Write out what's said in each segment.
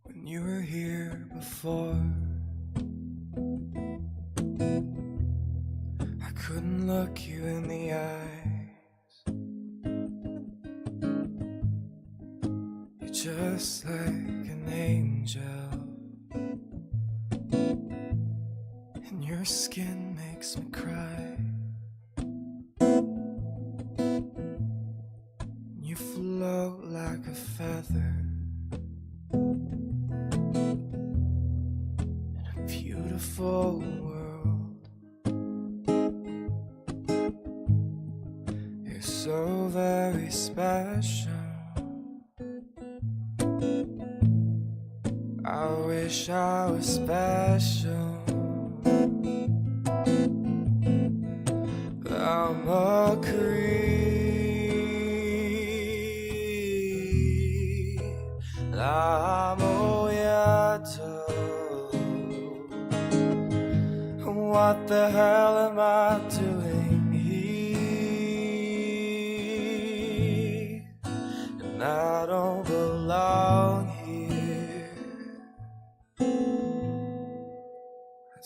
When you were here before, I couldn't look you in the eyes. You're just like an angel, and your skin makes me cry. You float like a feather in a beautiful world. You're so very special. I wish I was special. I'm a creep, I'm a weirdo. What the hell am I doing here? And I don't belong here. I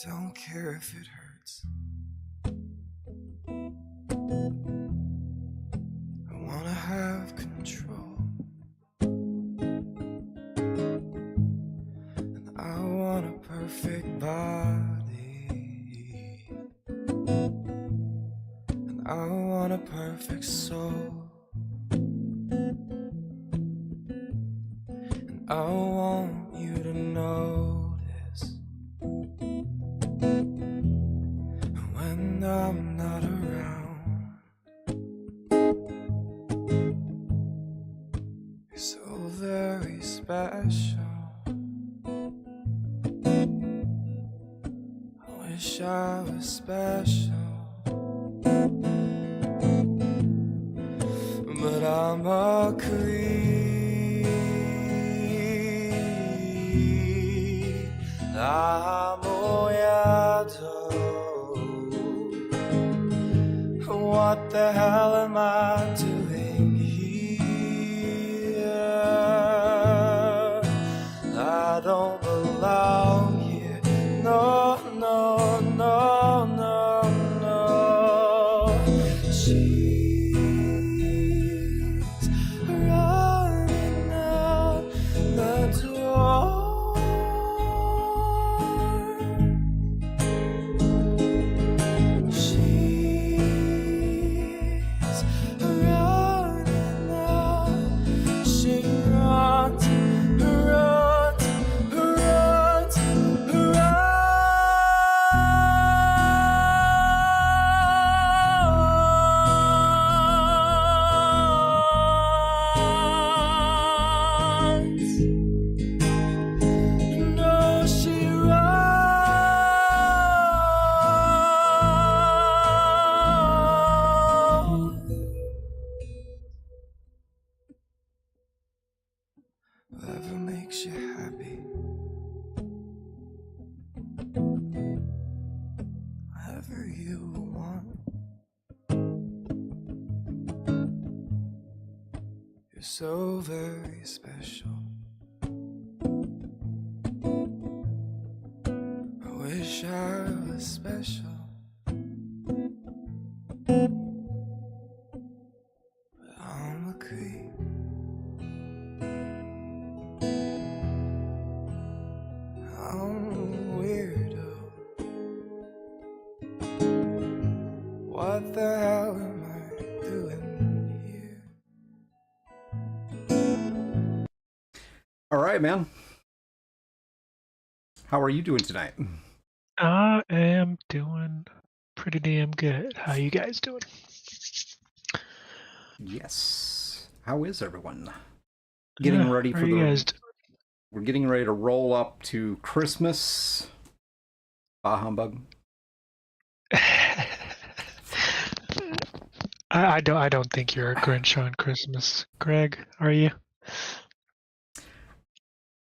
don't care if it hurts. I wanna have control, and I want a perfect body, and I want a perfect soul, and I want you to notice when I'm not around. You're so very special. I wish I was special, but I'm a creep, I'm a weirdo. What the hell am I doing here? I don't belong here. No, no, no, no, no. She's running out the door. She's running out. She runs, runs, runs, runs. No, she runs. Whatever makes you happy, whatever you want. You're so very special. I wish I was special, but I'm a creep. I'm a weirdo. What the hell am I doing here? All right, man. How are you doing tonight? I am doing pretty damn good. How you guys doing? Yes. How is everyone? Getting ready how for are you guys We're getting ready to roll up to Christmas. Bah humbug. I don't think you're a Grinch on Christmas, Greg. Are you?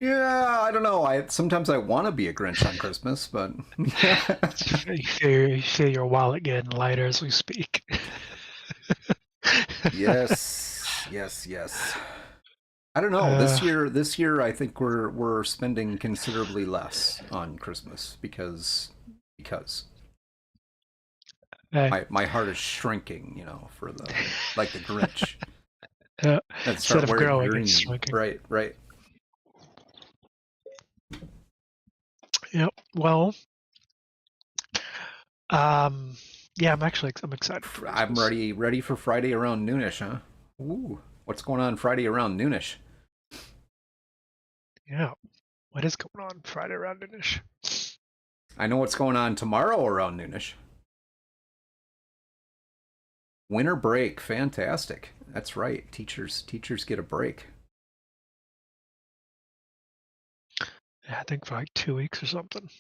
Yeah, I don't know. Sometimes I want to be a Grinch on Christmas, but You feel your wallet getting lighter as we speak. yes. I don't know. This year, I think we're spending considerably less on Christmas because my heart is shrinking. For the Grinch. Instead of growing, it's shrinking. Right. Yep. Well, yeah, I'm excited. For I'm ready for Friday around noonish, huh? Ooh, what's going on Friday around noonish? Yeah, what is going on Friday around noonish? I know what's going on tomorrow around noonish. Winter break, fantastic. That's right. Teachers get a break. Yeah, I think for like 2 weeks or something.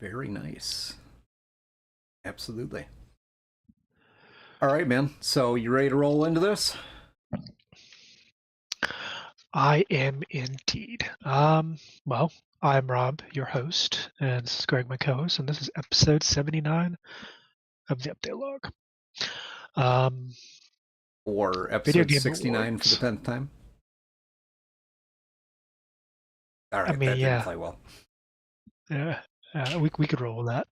Very nice. Absolutely. All right, man. So you ready to roll into this? I am indeed. Well, I'm Rob, your host, and this is Greg, my co-host, and this is episode 79 of the Update Log. Or episode 69 for the 10th time? All right, that didn't play well. Yeah, we could roll with that.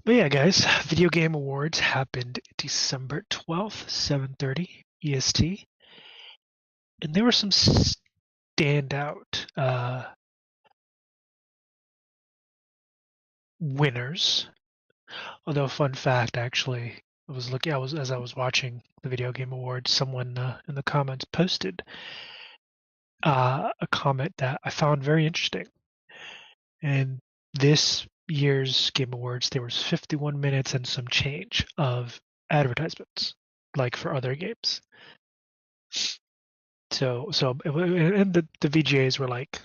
But yeah, guys, Video Game Awards happened December 12th, 7:30 EST, and there were some standout winners. Although, fun fact, actually, as I was watching the Video Game Awards, someone in the comments posted a comment that I found very interesting. And this year's Game Awards, there was 51 minutes and some change of advertisements, like for other games. So and the VGAs were like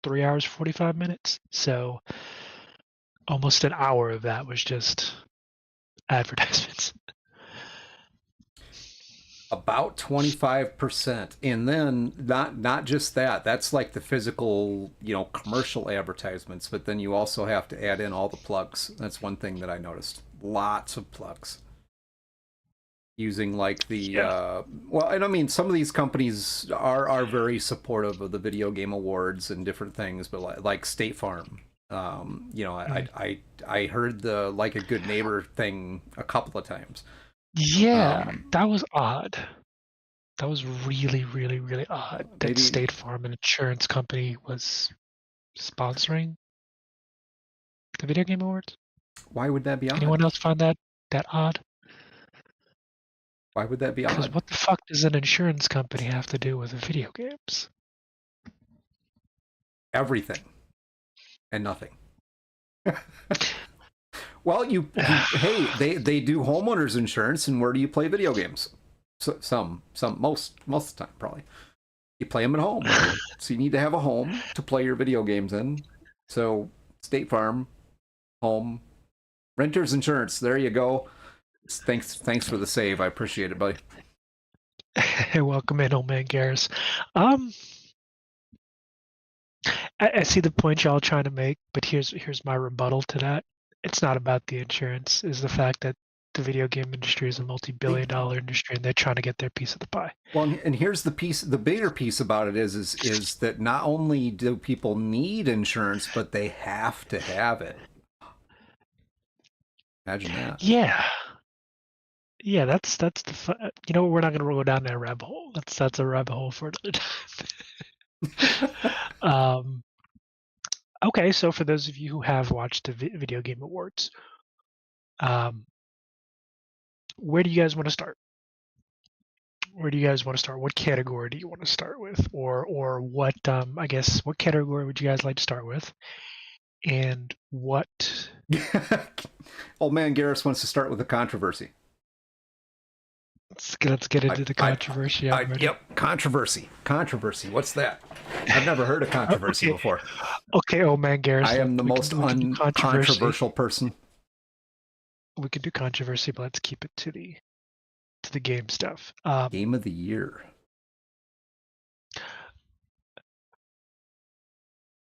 3 hours 45 minutes. So almost an hour of that was just advertisements. About 25%. And then not just that. That's like the physical, commercial advertisements, but then you also have to add in all the plugs. That's one thing that I noticed. Lots of plugs. Using like the well, and I mean some of these companies are very supportive of the Video Game Awards and different things, but like State Farm. I heard the Like a Good Neighbor thing a couple of times. Yeah, that was odd. That was really, really, really odd that State Farm, an insurance company, was sponsoring the Video Game Awards. Why would that be odd? Anyone else find that odd? Why would that be odd? Because what the fuck does an insurance company have to do with video games? Everything. And nothing. Well, hey, they do homeowners insurance, and where do you play video games? So, most of the time, probably. You play them at home. So you need to have a home to play your video games in. So State Farm, home, renters insurance. There you go. Thanks for the save. I appreciate it, buddy. Welcome in, old man Garrus. I see the point y'all trying to make, but here's my rebuttal to that. It's not about the insurance. It's the fact that the video game industry is a multi-billion-dollar industry, and they're trying to get their piece of the pie. Well, and here's the bigger piece about it is that not only do people need insurance, but they have to have it. Imagine that. Yeah, that's the we're not going to go down that rabbit hole. That's a rabbit hole for another time. Okay, so for those of you who have watched the Video Game Awards, where do you guys want to start? What category do you want to start with, or what? I guess what category would you guys like to start with? and what. Old man Garrus wants to start with a controversy. Let's get into the controversy. I'm ready. Yep, controversy. Controversy. What's that? I've never heard of controversy before. Okay, old man Garrus. I am the most uncontroversial person. We could do controversy, but let's keep it to the game stuff. Game of the year.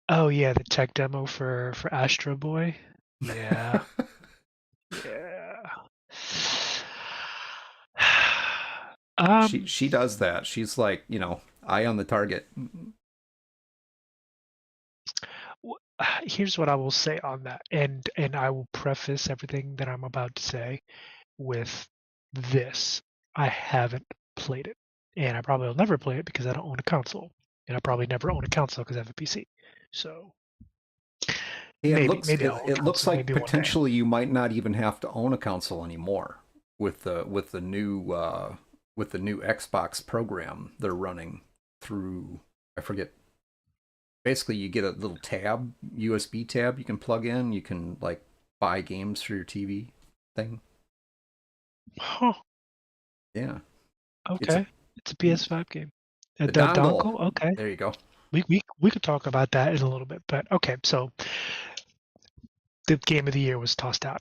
Oh yeah, the tech demo for Astro Boy. Yeah. Yeah. She does that. She's like, eye on the target. Here's what I will say on that, and I will preface everything that I'm about to say with this: I haven't played it, and I probably will never play it because I don't own a console, and I probably never own a console because I have a PC. So yeah, maybe it looks like potentially you might not even have to own a console anymore with the new Xbox program they're running through. I forget. Basically, you get a little tab, USB tab you can plug in. You can like buy games for your TV thing. Huh. Yeah. Okay. It's a PS5 game. The dongle. Okay. There you go. We could talk about that in a little bit, but okay. So the game of the year was tossed out.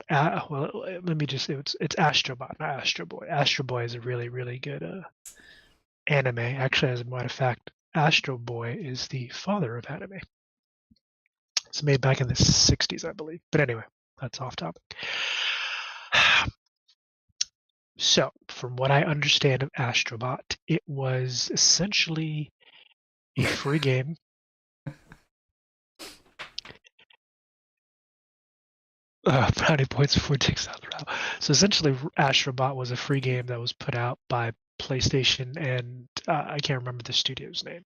Well, let me just. It's Astro Bot, not Astro Boy. Astro Boy is a really, really good anime. Actually, as a matter of fact, Astro Boy is the father of anime. It's made back in the 60s, I believe. But anyway, that's off topic. So, from what I understand of Astrobot, it was essentially a free game. Brownie points before it takes out the route. So essentially, Astrobot was a free game that was put out by PlayStation, and I can't remember the studio's name,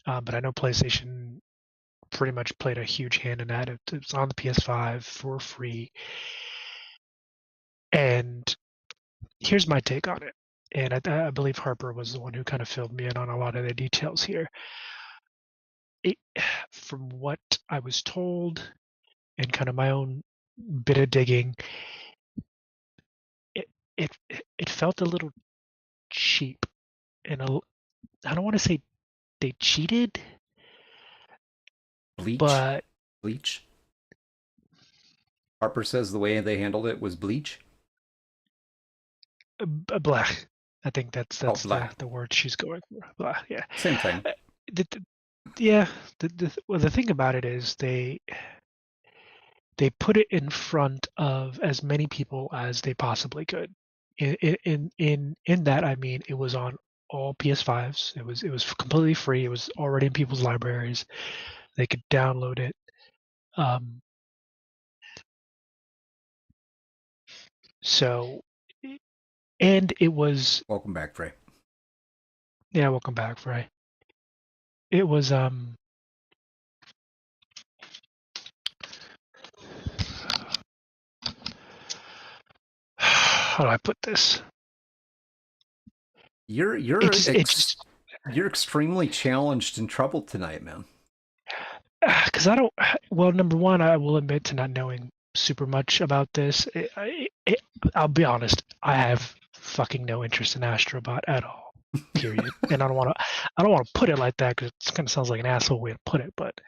but I know PlayStation pretty much played a huge hand in that. It's on the PS5 for free. And here's my take on it. And I believe Harper was the one who kind of filled me in on a lot of the details here. From what I was told and kind of my own bit of digging, it felt a little cheap. And I don't want to say they cheated. Bleach. Harper says the way they handled it was bleach. Blah. I think that's the word she's going for. Blah. Yeah. Same thing. The thing about it is they put it in front of as many people as they possibly could. In that, I mean, it was on all PS5s. It was completely free. It was already in people's libraries. They could download it. So, and it was. Welcome back, Frey. Yeah, welcome back, Frey. It was how do I put this? You're extremely challenged and troubled tonight, man. Because I don't. Well, number one, I will admit to not knowing super much about this. I'll be honest. I have fucking no interest in Astrobot at all. Period. And I don't want to put it like that because it kind of sounds like an asshole way to put it. But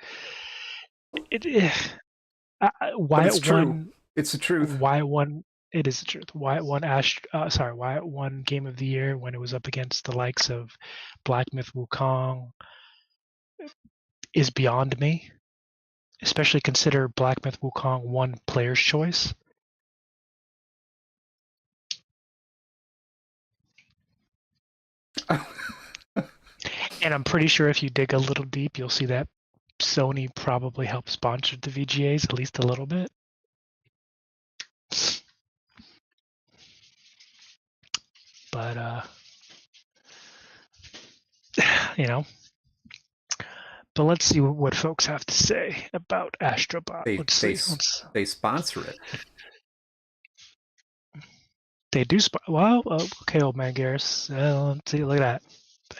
why it's it won? It's the truth. Why it won? It is the truth. Why it won why it won Game of the Year when it was up against the likes of Black Myth Wukong is beyond me. Especially consider Black Myth Wukong won Player's Choice. And I'm pretty sure if you dig a little deep, you'll see that Sony probably helped sponsor the VGAs at least a little bit. But, but let's see what folks have to say about Astrobot. They sponsor it. They do. Well, okay, old man Garrus. Let's see. Look at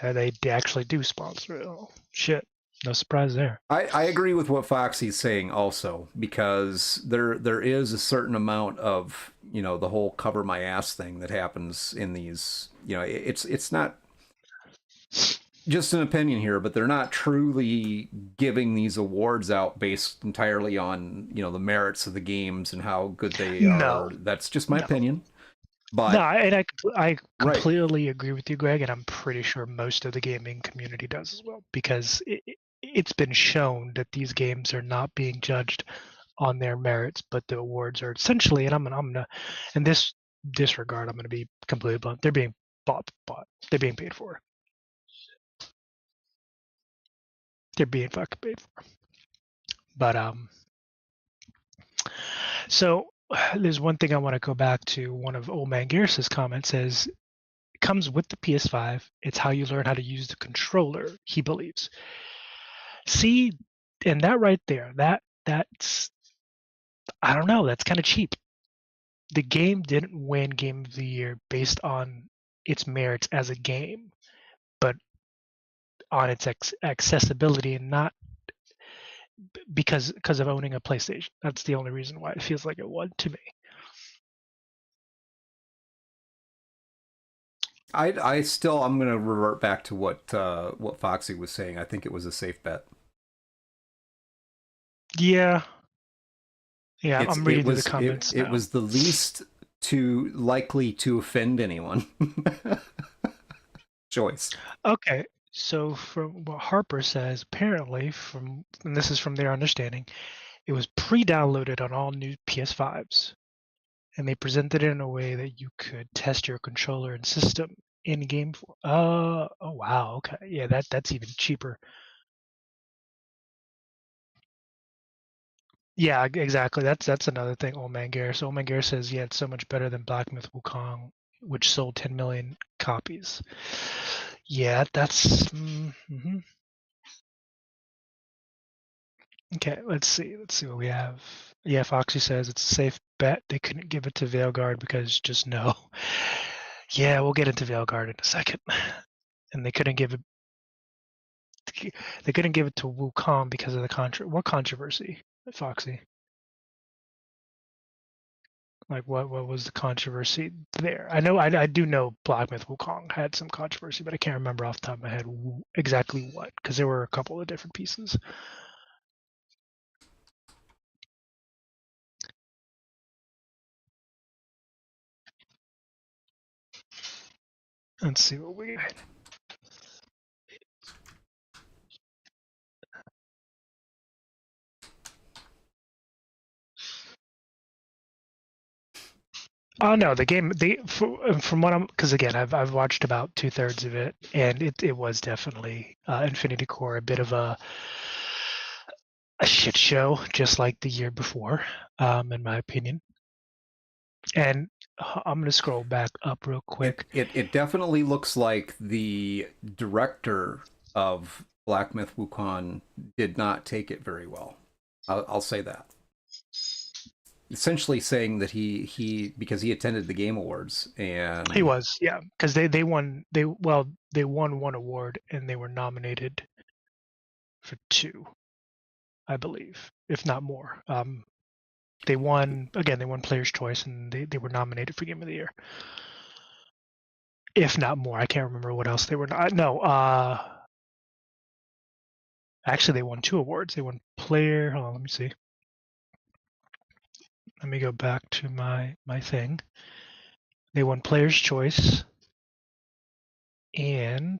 that. They actually do sponsor it. Oh, shit. No surprise there. I agree with what Foxy's saying also, because there is a certain amount of, the whole cover my ass thing that happens in these. It's not just an opinion here, but they're not truly giving these awards out based entirely on, the merits of the games and how good they No. are. That's just my No. opinion. But No, and I Right. completely agree with you, Greg, and I'm pretty sure most of the gaming community does as well, because it's been shown that these games are not being judged on their merits, but the awards are essentially, and I'm gonna, in this disregard, I'm gonna be completely blunt. They're being bought. They're being paid for. They're being fucking paid for. But so there's one thing I want to go back to. One of Old Man Gear's comments says, it comes with the PS5. It's how you learn how to use the controller, he believes. See, and that right there, that's I don't know, that's kind of cheap. The game didn't win Game of the Year based on its merits as a game, but on its accessibility, and not because of owning a PlayStation. That's the only reason why it feels like it won to me. I'm going to revert back to what Foxy was saying. I think it was a safe bet. Yeah, I'm reading through the comments. It was the least too likely to offend anyone choice. Okay, so from what Harper says, apparently, and this is from their understanding, it was pre-downloaded on all new PS5s, and they presented it in a way that you could test your controller and system in game. Oh wow, okay, yeah, that's even cheaper. Yeah, exactly. That's another thing. Old Man Gear. So Old Man Gear says, yeah, it's so much better than Black Myth Wukong, which sold 10 million copies. Yeah, that's. Mm-hmm. Okay, let's see. Let's see what we have. Yeah, Foxy says it's a safe bet. They couldn't give it to Veilguard because just no. Yeah, we'll get into Veilguard in a second. And they couldn't give it. They couldn't give it to Wukong because of the what controversy, Foxy? Like what was the controversy there? I know I do know Black Myth Wukong had some controversy, but I can't remember off the top of my head exactly what, because there were a couple of different pieces. Let's see what we got. Oh no, the game. From what because again, I've watched about 2/3 of it, and it was definitely Infinity Core a bit of a shit show, just like the year before, in my opinion. And I'm gonna scroll back up real quick. It definitely looks like the director of Black Myth Wukong did not take it very well. I'll say that. Essentially saying that he because he attended the Game Awards, and He was, yeah, because they won one award, and they were nominated for 2, I believe, if not more. They won Player's Choice, and they were nominated for Game of the Year, if not more. I can't remember what else they were. Actually, they won 2 awards. They won Player. Hold on, let me see. Let me go back to my thing. They won Player's Choice, and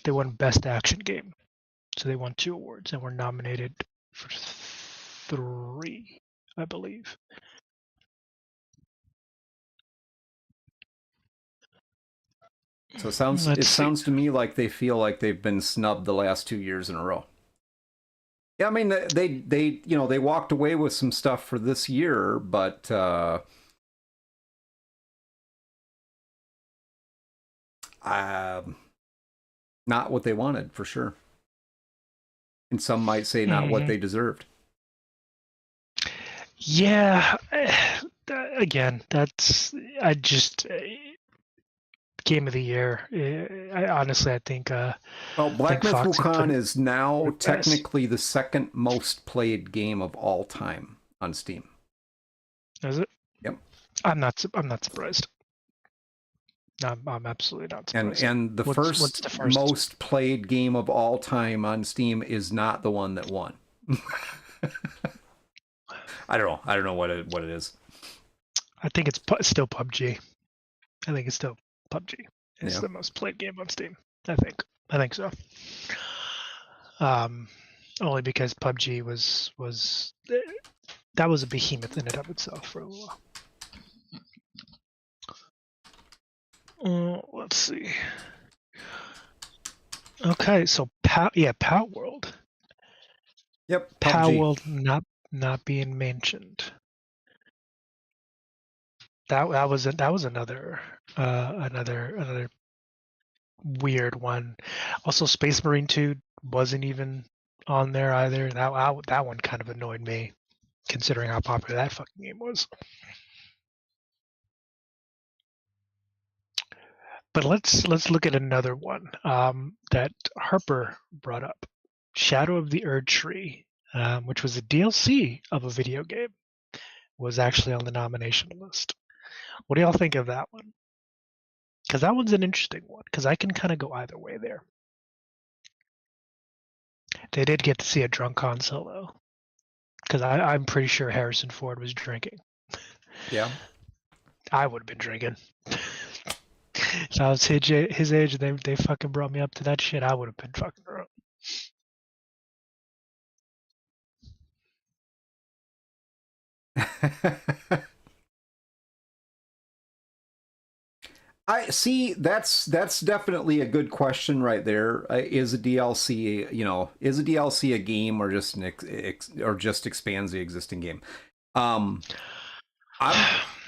they won Best Action Game. So they won 2 awards and were nominated for 3, I believe. So it sounds to me like they feel like they've been snubbed the last 2 years in a row. Yeah, I mean they walked away with some stuff for this year, but not what they wanted for sure. And some might say not what they deserved. Yeah, again, game of the year. I think. Well, Black Myth Foxy put Wukong it is now best. technically the second most played game of all time on Steam. Is it? Yep. I'm not surprised. I'm absolutely not surprised. And the What's the first most played game of all time on Steam is not the one that won. I don't know what it is. I think it's still PUBG. I think it's still PUBG. It's Yeah. the most played game on Steam. I think so. Only because PUBG was that was a behemoth in and of itself for a while. Let's see. Okay, so Pow World. Yep, Pow PUBG. World not being mentioned. That was another weird one. Also, Space Marine 2 wasn't even on there either. That one kind of annoyed me, considering how popular that fucking game was. But let's look at another one that Harper brought up, Shadow of the Erdtree, which was a DLC of a video game, was actually on the nomination list. What do y'all think of that one? Because that one's an interesting one, because I can kind of go either way there. They did get to see a drunk Han Solo, because I'm pretty sure Harrison Ford was drinking. Yeah. I would have been drinking. If I was his age and they fucking brought me up to that shit, I would have been fucking drunk. I see. That's definitely a good question right there. Is a DLC, is a DLC a game or just or just expands the existing game? I'm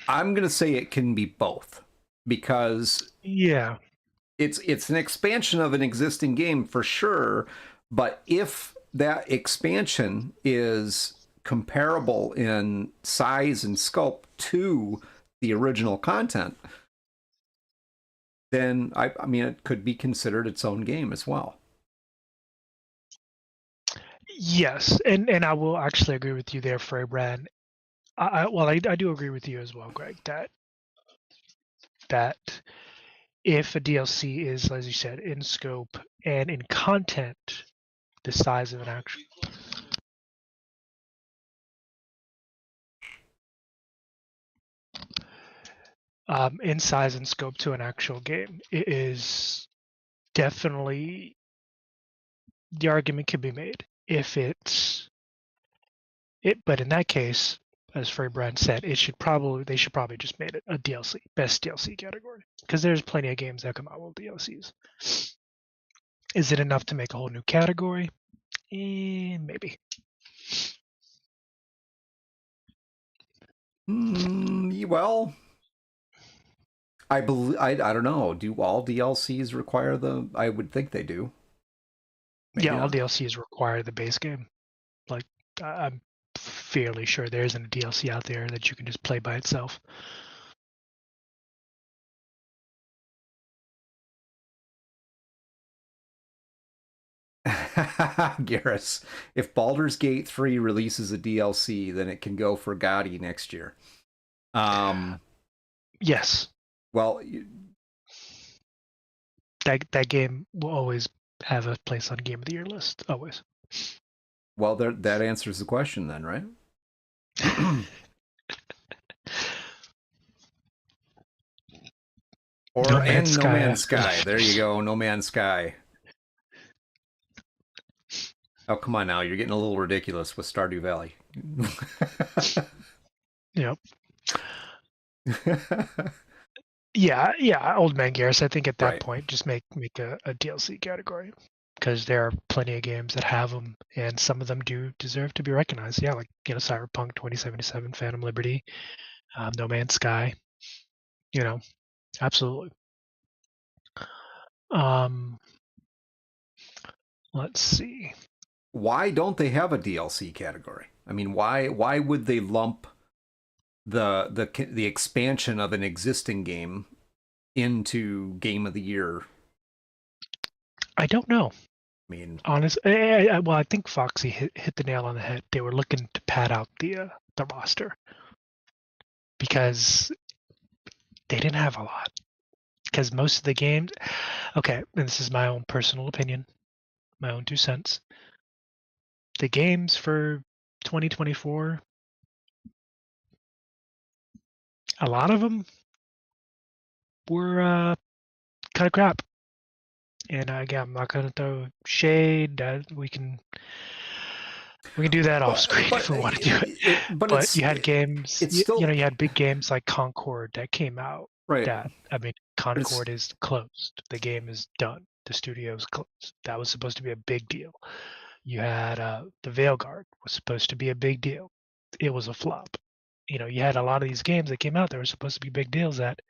gonna say it can be both, because Yeah. it's an expansion of an existing game for sure, but if that expansion is comparable in size and scope to the original content, then I mean it could be considered its own game as well. Yes, and I will actually agree with you there, Freybrand. I do agree with you as well, Greg, that if a DLC is, as you said, in scope and in content the size of an actual in size and scope to an actual game, it is definitely, the argument can be made if but in that case, as Freybrand said, they should probably just made it a DLC, best DLC category, because there's plenty of games that come out with DLCs. Is it enough to make a whole new category? Maybe. Well, I don't know. Do all DLCs require the? I would think they do. Maybe all not. DLCs require the base game. Like, I'm fairly sure there isn't a DLC out there that you can just play by itself. Garrus, if Baldur's Gate 3 releases a DLC, then it can go for GOTY next year. Yes. Well, that game will always have a place on Game of the Year list. Always. Well, that answers the question then, right? Or No Man's Sky. There you go, No Man's Sky. Oh, come on now. You're getting a little ridiculous with Stardew Valley. Yep. Yeah, Old Man Garrus. I think at that point, just make a DLC category, because there are plenty of games that have them, and some of them do deserve to be recognized. Yeah, like Cyberpunk 2077, Phantom Liberty, No Man's Sky. Absolutely. Let's see. Why don't they have a DLC category? I mean, why would they lump the expansion of an existing game into Game of the Year? I don't know. I mean, Honest, well, I think Foxy hit the nail on the head. They were looking to pad out the roster because they didn't have a lot. Because most of the games, okay, and this is my own personal opinion, my own 2 cents. The games for 2024, a lot of them were kind of crap. And again, I'm not going to throw shade. We can do that off screen if we want to do it. But you had games, it's still, you had big games like Concord that came out. right. That, I mean, Concord is closed. The game is done. The studio's closed. That was supposed to be a big deal. You had the Veilguard was supposed to be a big deal. It was a flop. You had a lot of these games that came out that were supposed to be big deals that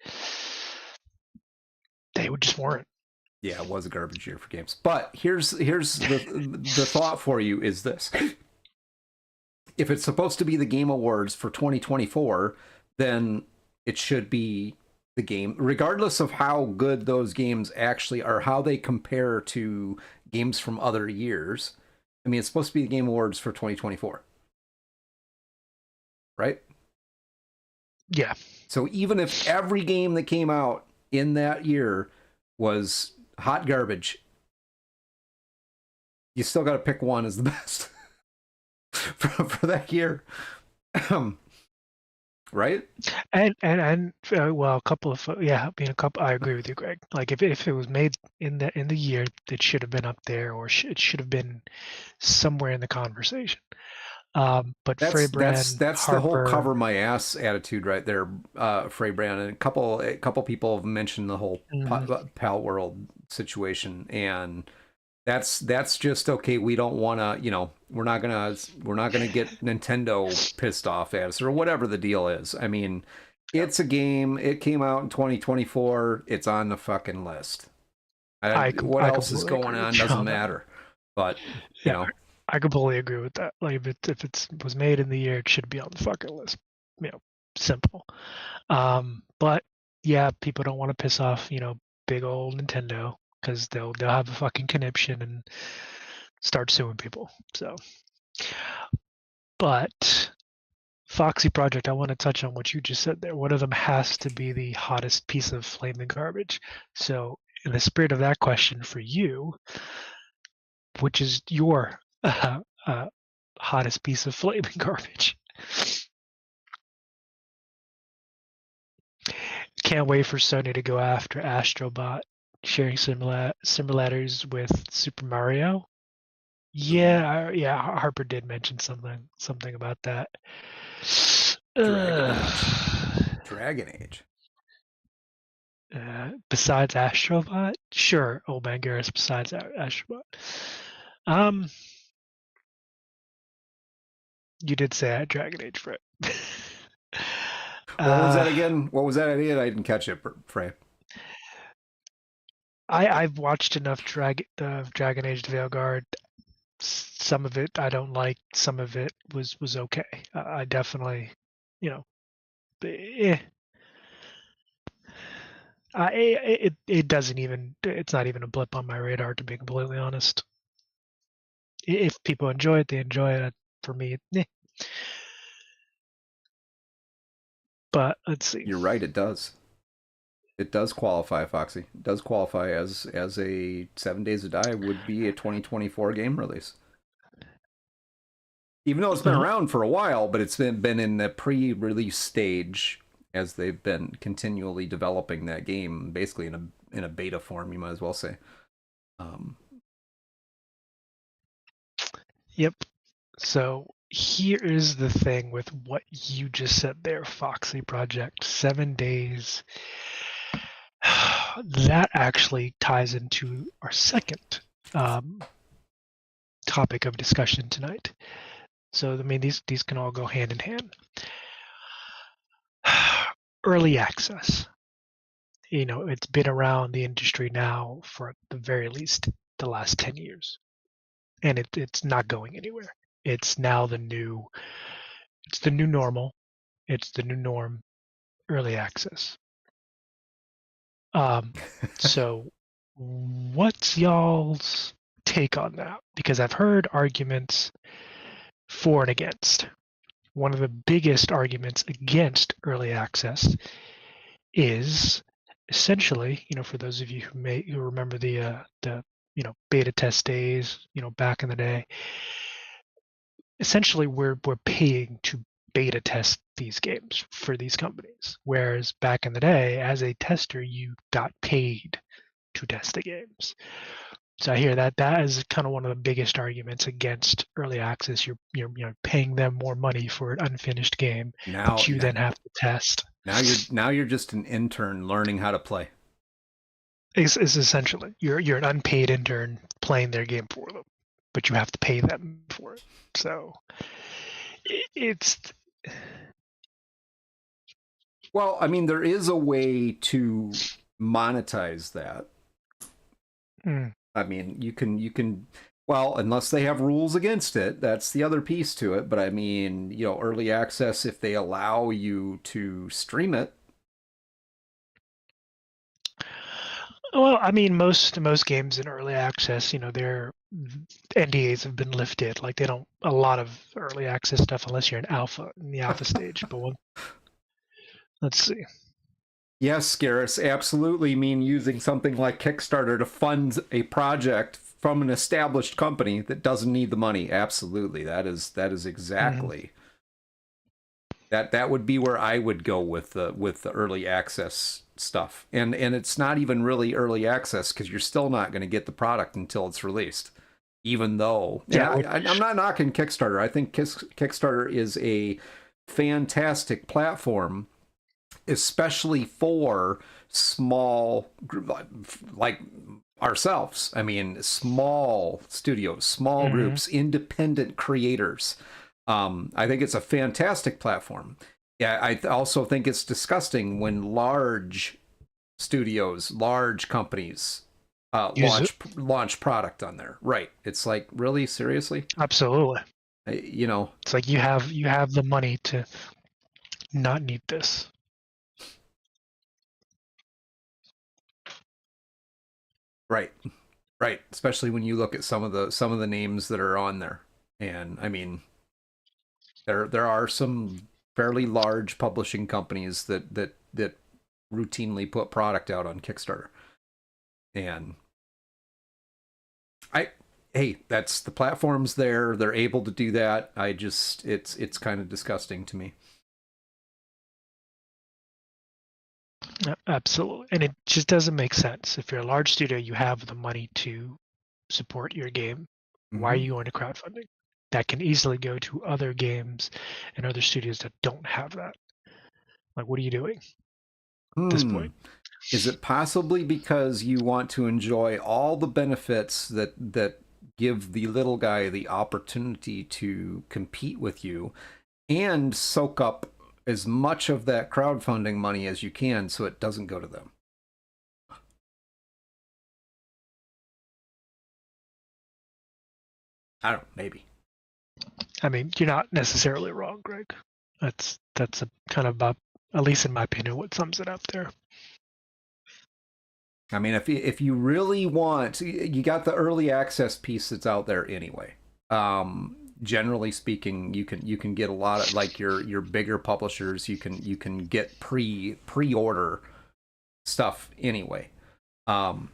they just weren't. Yeah, it was a garbage year for games. But here's the thought for you is this. If it's supposed to be the Game Awards for 2024, then it should be the game, regardless of how good those games actually are, how they compare to games from other years. I mean, it's supposed to be the Game Awards for 2024. Right? Yeah. So even if every game that came out in that year was hot garbage, you still got to pick one as the best for that year. Right? And well, a couple of I agree with you, Greg. Like if it was made in the year, it should have been up there, or it should have been somewhere in the conversation. But Freybrand, that's Harper, the whole cover my ass attitude right there, Freybrand, and a couple people have mentioned the whole Pal World situation, and that's just okay. We don't want to, we're not gonna get Nintendo pissed off at us or whatever the deal is. I mean, it's a game. It came out in 2024. It's on the fucking list. What else is going on doesn't matter. But you know. I completely agree with that. Like if it was made in the year, it should be on the fucking list. Simple. But yeah, people don't want to piss off, big old Nintendo because they'll have a fucking conniption and start suing people. So, but Foxy Project, I want to touch on what you just said there. One of them has to be the hottest piece of flaming garbage. So, in the spirit of that question for you, which is your hottest piece of flaming garbage? Can't wait for Sony to go after Astrobot, sharing similarities with Super Mario. Yeah, Harper did mention something about that. Dragon Age. Besides Astrobot? Sure, Old Man Garrus besides Astrobot. You did say Dragon Age, Frey. What was that again? What was that idea? I didn't catch it, Frey. I've watched enough Dragon Age the Veilguard. Some of it I don't like. Some of it was okay. I definitely, it doesn't even. It's not even a blip on my radar, to be completely honest. If people enjoy it, they enjoy it. For me, But let's see. You're right. It does. It does qualify, Foxy. It does qualify as a 7 Days to Die would be a 2024 game release. Even though it's been around for a while, but it's been in the pre-release stage as they've been continually developing that game, basically in a beta form, you might as well say. Yep. So here is the thing with what you just said there, Foxy Project. 7 days. That actually ties into our second topic of discussion tonight. So, I mean, these can all go hand in hand. Early access. It's been around the industry now for at the very least the last 10 years. And it's not going anywhere. It's now the new normal. It's the new norm, early access. So what's y'all's take on that? Because I've heard arguments for and against. One of the biggest arguments against early access is essentially, for those of you who remember the beta test days, back in the day, essentially we're paying to beta test these games for these companies, whereas back in the day, as a tester, you got paid to test the games. So I hear that is kind of one of the biggest arguments against early access. You're paying them more money for an unfinished game that you then have to test. Now you're just an intern learning how to play. It's essentially you're an unpaid intern playing their game for them, but you have to pay them for it. So it's well, I mean, there is a way to monetize that. I mean, you can well, unless they have rules against it, that's the other piece to it. But I mean, early access, if they allow you to stream it. Well, I mean, most games in early access, their NDAs have been lifted. Like they don't a lot of early access stuff unless you're in the alpha stage. But let's see. Yes, Garrus, absolutely. I mean, using something like Kickstarter to fund a project from an established company that doesn't need the money. Absolutely, that is exactly that would be where I would go with the early access stuff. And it's not even really early access because you're still not going to get the product until it's released. Even though, I'm not knocking Kickstarter. I think Kickstarter is a fantastic platform, especially for small, like ourselves. I mean, small studios, small groups, independent creators. I think it's a fantastic platform. Yeah, I also think it's disgusting when large studios, large companies launch product on there. Right. It's like, really? Seriously? Absolutely. It's like you have the money to not need this. Right. Especially when you look at some of the names that are on there. And I mean, there are some fairly large publishing companies that routinely put product out on Kickstarter. And hey, that's the platform's there. They're able to do that. It's kind of disgusting to me. Absolutely. And it just doesn't make sense. If you're a large studio, you have the money to support your game. Why are you going to crowdfunding? That can easily go to other games and other studios that don't have that. Like, what are you doing at this point? Is it possibly because you want to enjoy all the benefits that give the little guy the opportunity to compete with you and soak up as much of that crowdfunding money as you can so it doesn't go to them? I don't know, maybe. I mean, you're not necessarily wrong, Greg. That's a kind of about, at least in my opinion, what sums it up there. I mean, if you really want, you got the early access piece that's out there anyway. Generally speaking, you can get a lot of, like, your bigger publishers. You can get pre-order stuff anyway. Am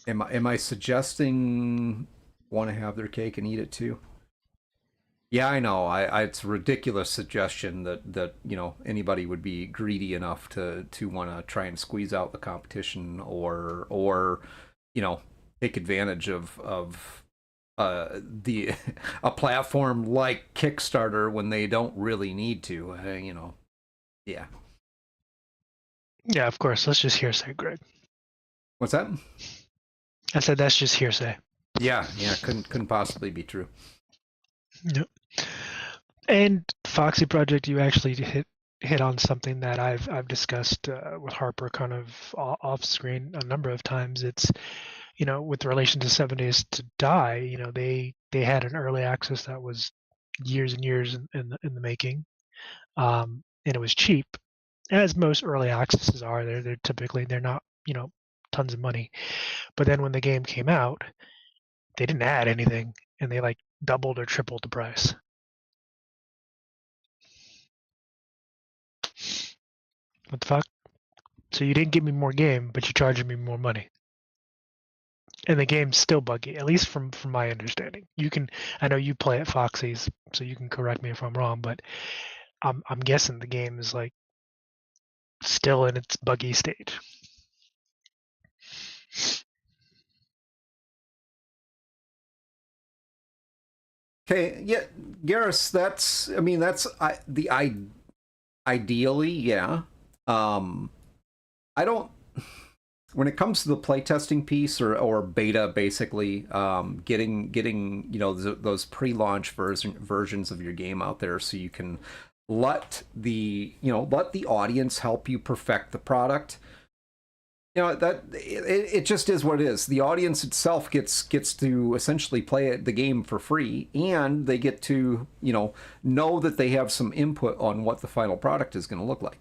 I suggesting want to have their cake and eat it too? Yeah, I know. It's a ridiculous suggestion that anybody would be greedy enough to want to try and squeeze out the competition or take advantage of a platform like Kickstarter when they don't really need to. Yeah. Yeah, of course. Let's just hearsay, Greg. What's that? I said that's just hearsay. Yeah. Couldn't possibly be true. Yep. And Foxy Project, you actually hit on something that I've discussed with Harper kind of off screen a number of times. It's with relation to 7 Days to Die, they had an early access that was years and years in the making, and it was cheap. as most early accesses are. They're typically they're not tons of money. But then when the game came out, they didn't add anything, and they like doubled or tripled the price. What the fuck? So you didn't give me more game, but you're charging me more money. And the game's still buggy, at least from my understanding. I know you play at Foxy's, so you can correct me if I'm wrong, but I'm guessing the game is like still in its buggy stage. Okay, yeah, Garrus, ideally, yeah. I don't, when it comes to the playtesting piece or beta, basically, getting those pre-launch versions of your game out there so you can let the audience help you perfect the product. That it just is what it is. The audience itself gets to essentially play the game for free, and they get to know that they have some input on what the final product is going to look like.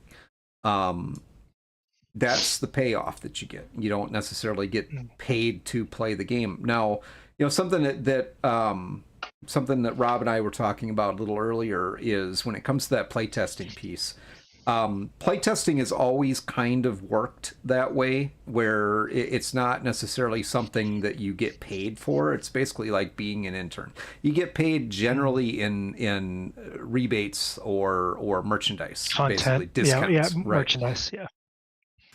That's the payoff that you get. You don't necessarily get paid to play the game. Now, something that Rob and I were talking about a little earlier is when it comes to that playtesting piece. Playtesting has always kind of worked that way, where it's not necessarily something that you get paid for. It's basically like being an intern. You get paid generally in rebates or merchandise, basically Content, discounts. yeah, Right. merchandise, yeah.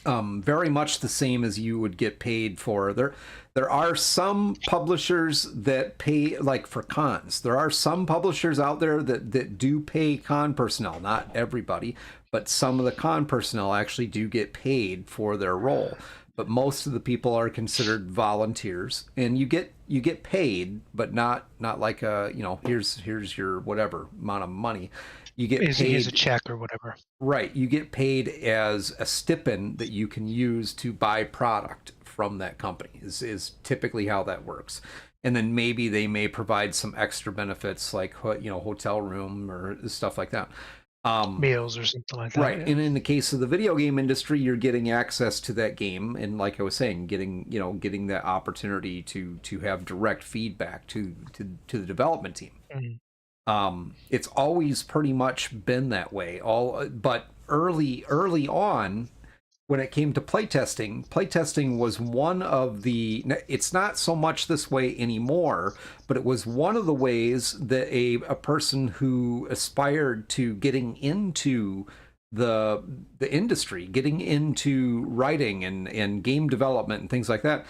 Very much the same as you would get paid for. There are some publishers that pay, like for cons. There are some publishers out there that do pay con personnel. Not everybody, but some of the con personnel actually do get paid for their role. But most of the people are considered volunteers, and you get paid, but not like here's your whatever amount of money. You get paid as a check or whatever. Right. You get paid as a stipend that you can use to buy product from that company is typically how that works. And then maybe they may provide some extra benefits like hotel room or stuff like that. Meals or something like that. Right. Yeah. And in the case of the video game industry, you're getting access to that game, and like I was saying, getting that opportunity to have direct feedback to the development team. Mm. It's always pretty much been that way. But early on, when it came to playtesting was one of the. It's not so much this way anymore, but it was one of the ways that a person who aspired to getting into the industry, getting into writing and game development and things like that,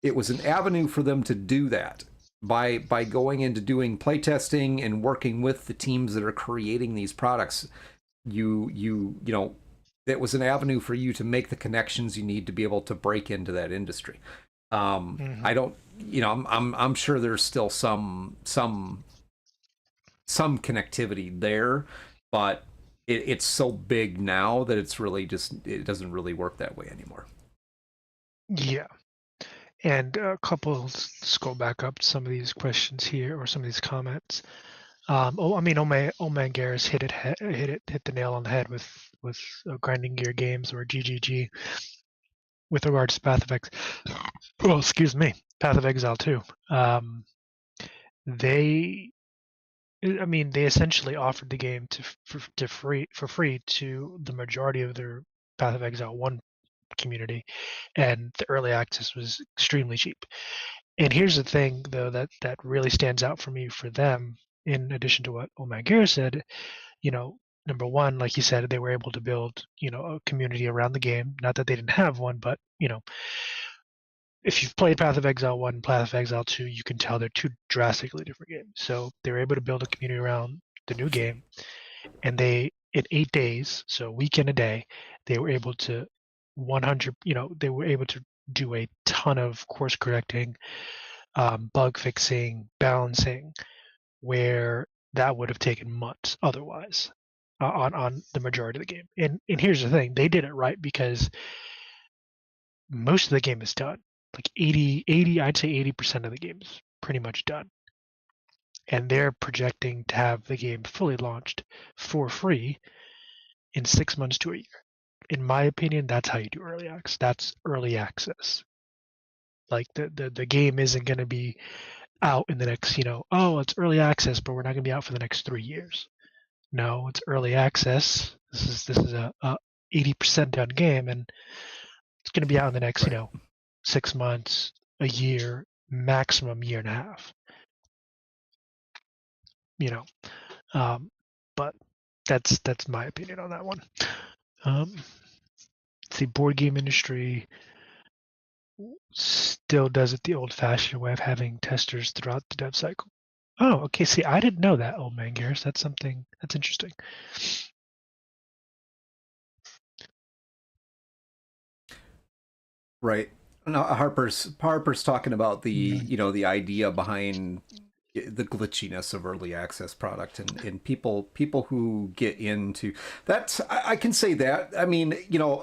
it was an avenue for them to do that. By going into doing playtesting and working with the teams that are creating these products, it was an avenue for you to make the connections you need to be able to break into that industry. I don't, I'm sure there's still some connectivity there, but it's so big now that it's really it doesn't really work that way anymore. Yeah. And a couple, let's go back up to some of these questions here or some of these comments. Oman Garrus hit the nail on the head with Grinding Gear Games or GGG with regards to Path of Exile. Well, excuse me, Path of Exile 2. They essentially offered the game for free to the majority of their Path of Exile 1 community, and the early access was extremely cheap. And here's the thing, though, that really stands out for me for them, in addition to what Oman Garrus said, number one, like you said, they were able to build, a community around the game. Not that they didn't have one, but, if you've played Path of Exile 1 and Path of Exile 2, you can tell they're two drastically different games. So they were able to build a community around the new game, and in 8 days, so a week and a day, they were able to they were able to do a ton of course correcting, bug fixing, balancing, where that would have taken months otherwise on the majority of the game. And here's the thing, they did it right because most of the game is done. Like 80, I'd say 80% of the game is pretty much done. And they're projecting to have the game fully launched for free in 6 months to a year. in my opinion, that's how you do early access. That's early access. Like the game isn't going to be out in the next, oh, it's early access, but we're not going to be out for the next 3 years. No, it's early access. This is a 80% done game, and it's going to be out in the next, Right. 6 months, a year, maximum year and a half. But that's my opinion on that one. The board game industry still does it the old-fashioned way of having testers throughout the dev cycle. Oh, okay. See, I didn't know that, Old Man Garrus. That's something that's interesting. Right. No, Harper's talking about the the idea behind the glitchiness of early access product, and people who get into that. I can say that. I mean,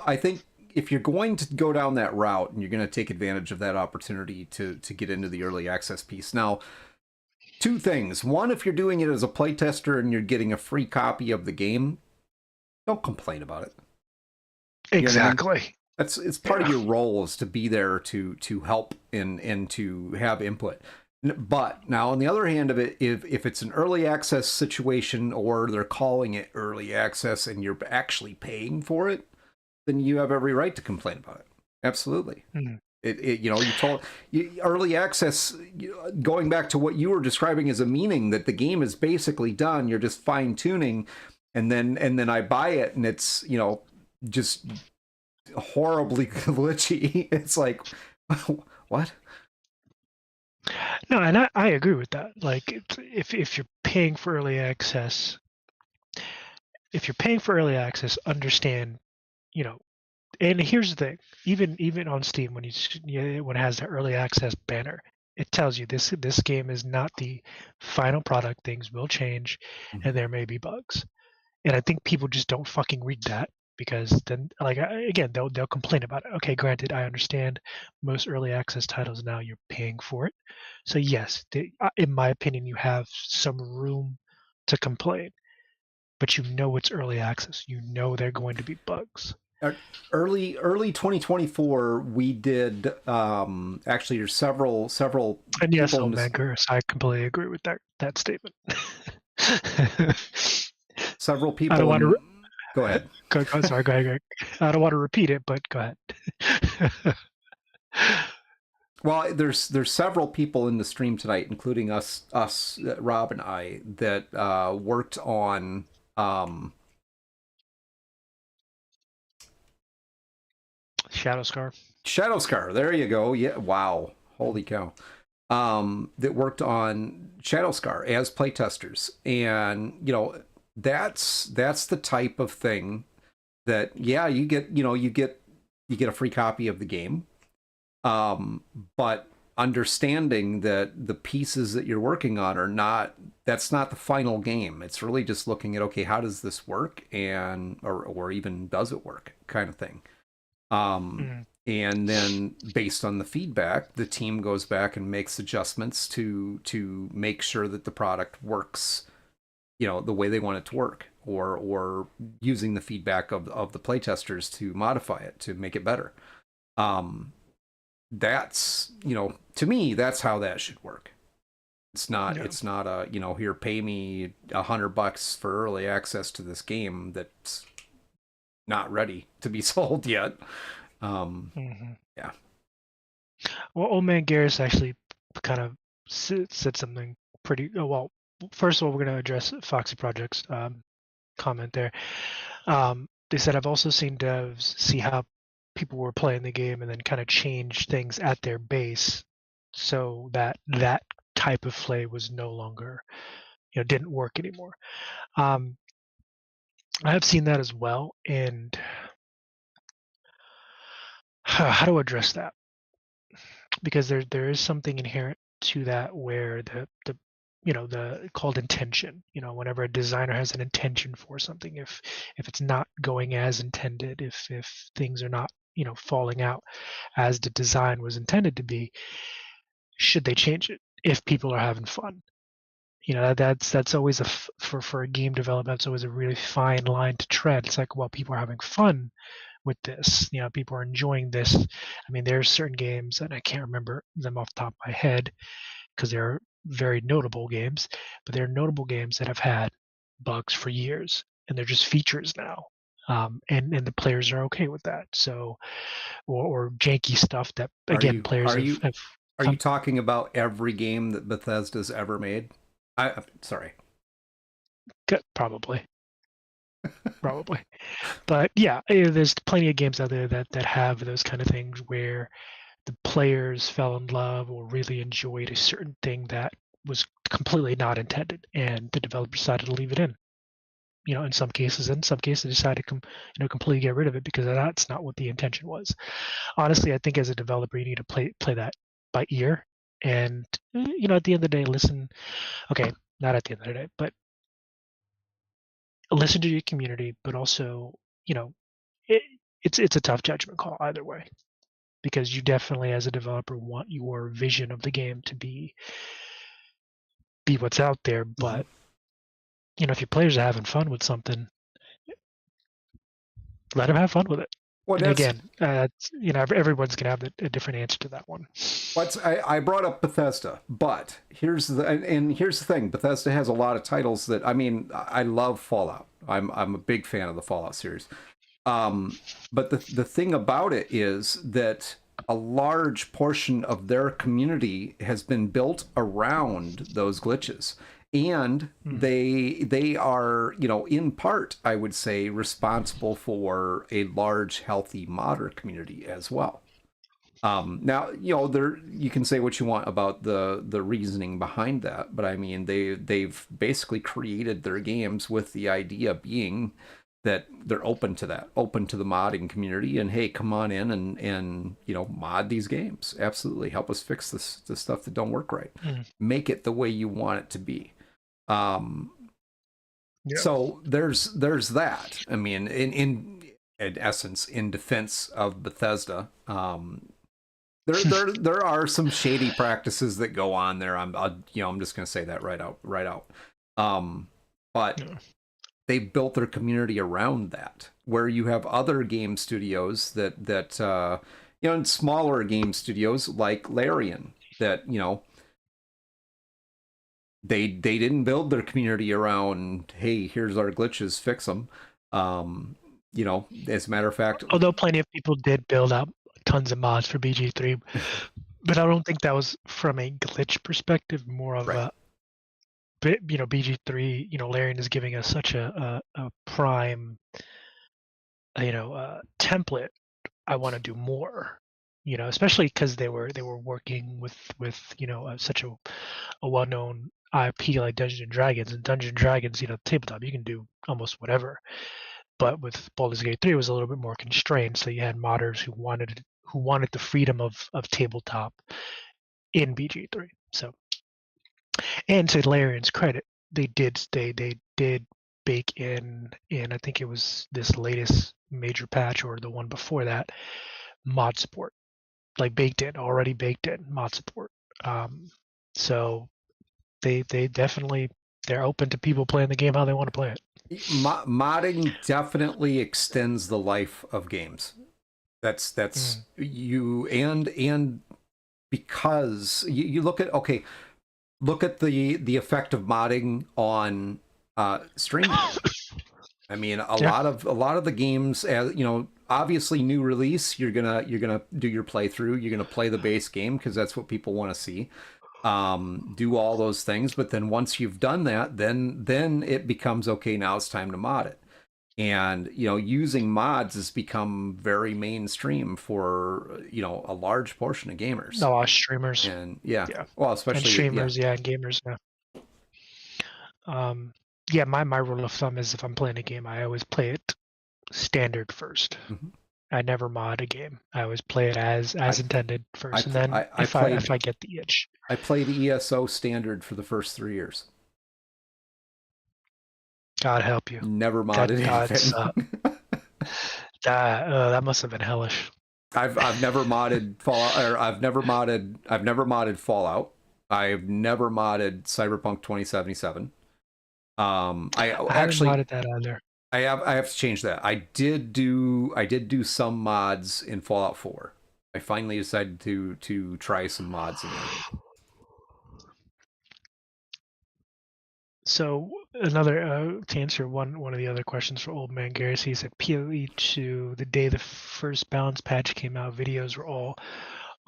I think if you're going to go down that route and you're going to take advantage of that opportunity to get into the early access piece. Now, two things. One, if you're doing it as a playtester and you're getting a free copy of the game, don't complain about it. Exactly. It's part of your role is to be there to help and to have input. But now on the other hand of it, if it's an early access situation or they're calling it early access and you're actually paying for it, then you have every right to complain about it. Absolutely. Mm. Early access, going back to what you were describing as a meaning that the game is basically done, you're just fine tuning, and then I buy it and it's just horribly glitchy. It's like, what? No, and I agree with that. Like, if you're paying for early access, understand, and here's the thing: even on Steam, when when it has the early access banner, it tells you this game is not the final product. Things will change, and there may be bugs. And I think people just don't fucking read that, because then, like, again, they'll complain about it. Okay, granted, I understand most early access titles now you're paying for it, so yes, in my opinion, you have some room to complain, but it's early access. There are going to be bugs. Early 2024, we did actually there's several And yes, people Old Man Garrus, I completely agree with that statement. Several people. I don't want to. Go ahead. Sorry, go ahead. I don't want to repeat it, but go ahead. Well, there's several people in the stream tonight, including us, Rob and I, that worked on Shadowscar. There you go. Yeah. Wow. Holy cow. That worked on Shadowscar as playtesters, and that's the type of thing that you get a free copy of the game, but understanding that the pieces that you're working on that's not the final game. It's really just looking at, okay, how does this work, and or even does it work, kind of thing. And then based on the feedback, the team goes back and makes adjustments to make sure that the product works, the way they want it to work, or using the feedback of the playtesters to modify it to make it better. That's, to me, that's how that should work. It's not a, here, pay me $100 for early access to this game that's not ready to be sold yet. Yeah. Well, Old Man Garrus actually kind of said something pretty well. First of all, we're going to address Foxy Project's comment there. They said, I've also seen devs see how people were playing the game and then kind of change things at their base so that type of play was no longer, didn't work anymore. I have seen that as well, and how to address that, because there is something inherent to that where the called intention. Whenever a designer has an intention for something, if it's not going as intended, if things are not falling out as the design was intended to be, should they change it if people are having fun? That's always for a game developer, that's always a really fine line to tread. It's like, well, people are having fun, with this. You know, people are enjoying this. I mean, there's certain games, and I can't remember them off the top of my head because they're very notable games, but they're notable games that have had bugs for years, and they're just features now. And the players are okay with that. So, or janky stuff that again players have are you talking about every game that Bethesda's ever made? Sorry. Probably. Probably. But yeah, there's plenty of games out there that have those kind of things where the players fell in love or really enjoyed a certain thing that was completely not intended, and the developer decided to leave it in. You know, in some cases decided to completely get rid of it because that's not what the intention was. Honestly, I think as a developer, you need to play that by ear, and you know, at the end of the day, listen. Okay, not at the end of the day, but listen to your community, but also, you know, it's a tough judgment call either way, because you definitely, as a developer, want your vision of the game to be what's out there. But you know, if your players are having fun with something, let them have fun with it. Well, and again, you know, everyone's gonna have a different answer to that one. I brought up Bethesda, but here's the thing: Bethesda has a lot of titles that, I mean, I love Fallout. I'm a big fan of the Fallout series. But the thing about it is that a large portion of their community has been built around those glitches. And they are, you know, in part, I would say, responsible for a large, healthy modder community as well. Now, you know, you can say what you want about the reasoning behind that, but I mean, they've basically created their games with the idea being that they're open to that, open to the modding community, and hey, come on in and you know, mod these games. Absolutely, help us fix the stuff that don't work right. Make it the way you want it to be. So there's that. I mean, in essence, in defense of Bethesda, there are some shady practices that go on there. I'm just gonna say that right out. But they built their community around that, where you have other game studios that you know, and smaller game studios like Larian that, you know, they didn't build their community around, hey, here's our glitches, fix them. You know, as a matter of fact, although plenty of people did build up tons of mods for BG3, but I don't think that was from a glitch perspective, more of a, you know, BG3, you know, Larian is giving us such a prime, you know, template. I want to do more, you know, especially because they were working with you know, such a well-known IP like Dungeons and Dragons. And Dungeons and Dragons, you know, tabletop, you can do almost whatever. But with Baldur's Gate 3, it was a little bit more constrained. So you had modders who wanted the freedom of tabletop in BG3. So, and to Larian's credit, they did bake in I think it was this latest major patch or the one before that, mod support, like already baked in mod support. So they definitely, they're open to people playing the game how they want to play it. Modding definitely extends the life of games. That's you, and because you look at the effect of modding on streaming. I mean, a lot of the games, you know, obviously new release, you're gonna do your playthrough, you're gonna play the base game because that's what people want to see. Do all those things, but then once you've done that, then it becomes okay, now it's time to mod it. And you know, using mods has become very mainstream for, you know, a large portion of gamers. A lot of streamers. And well, especially and streamers, and gamers now. Yeah, my rule of thumb is if I'm playing a game, I always play it standard first. I never mod a game. I always play it as intended first, and then if I get the itch. I played ESO standard for the first 3 years. God help you. Never modded anything. That must have been hellish. I've never modded Fallout, or I've never modded Fallout. I've never modded Cyberpunk 2077. I actually modded that either. I have to change that. I did do some mods in Fallout 4. I finally decided to try some mods in there. So another to answer one of the other questions for Old Man Garrus, he said PoE2 the day the first balance patch came out, videos were all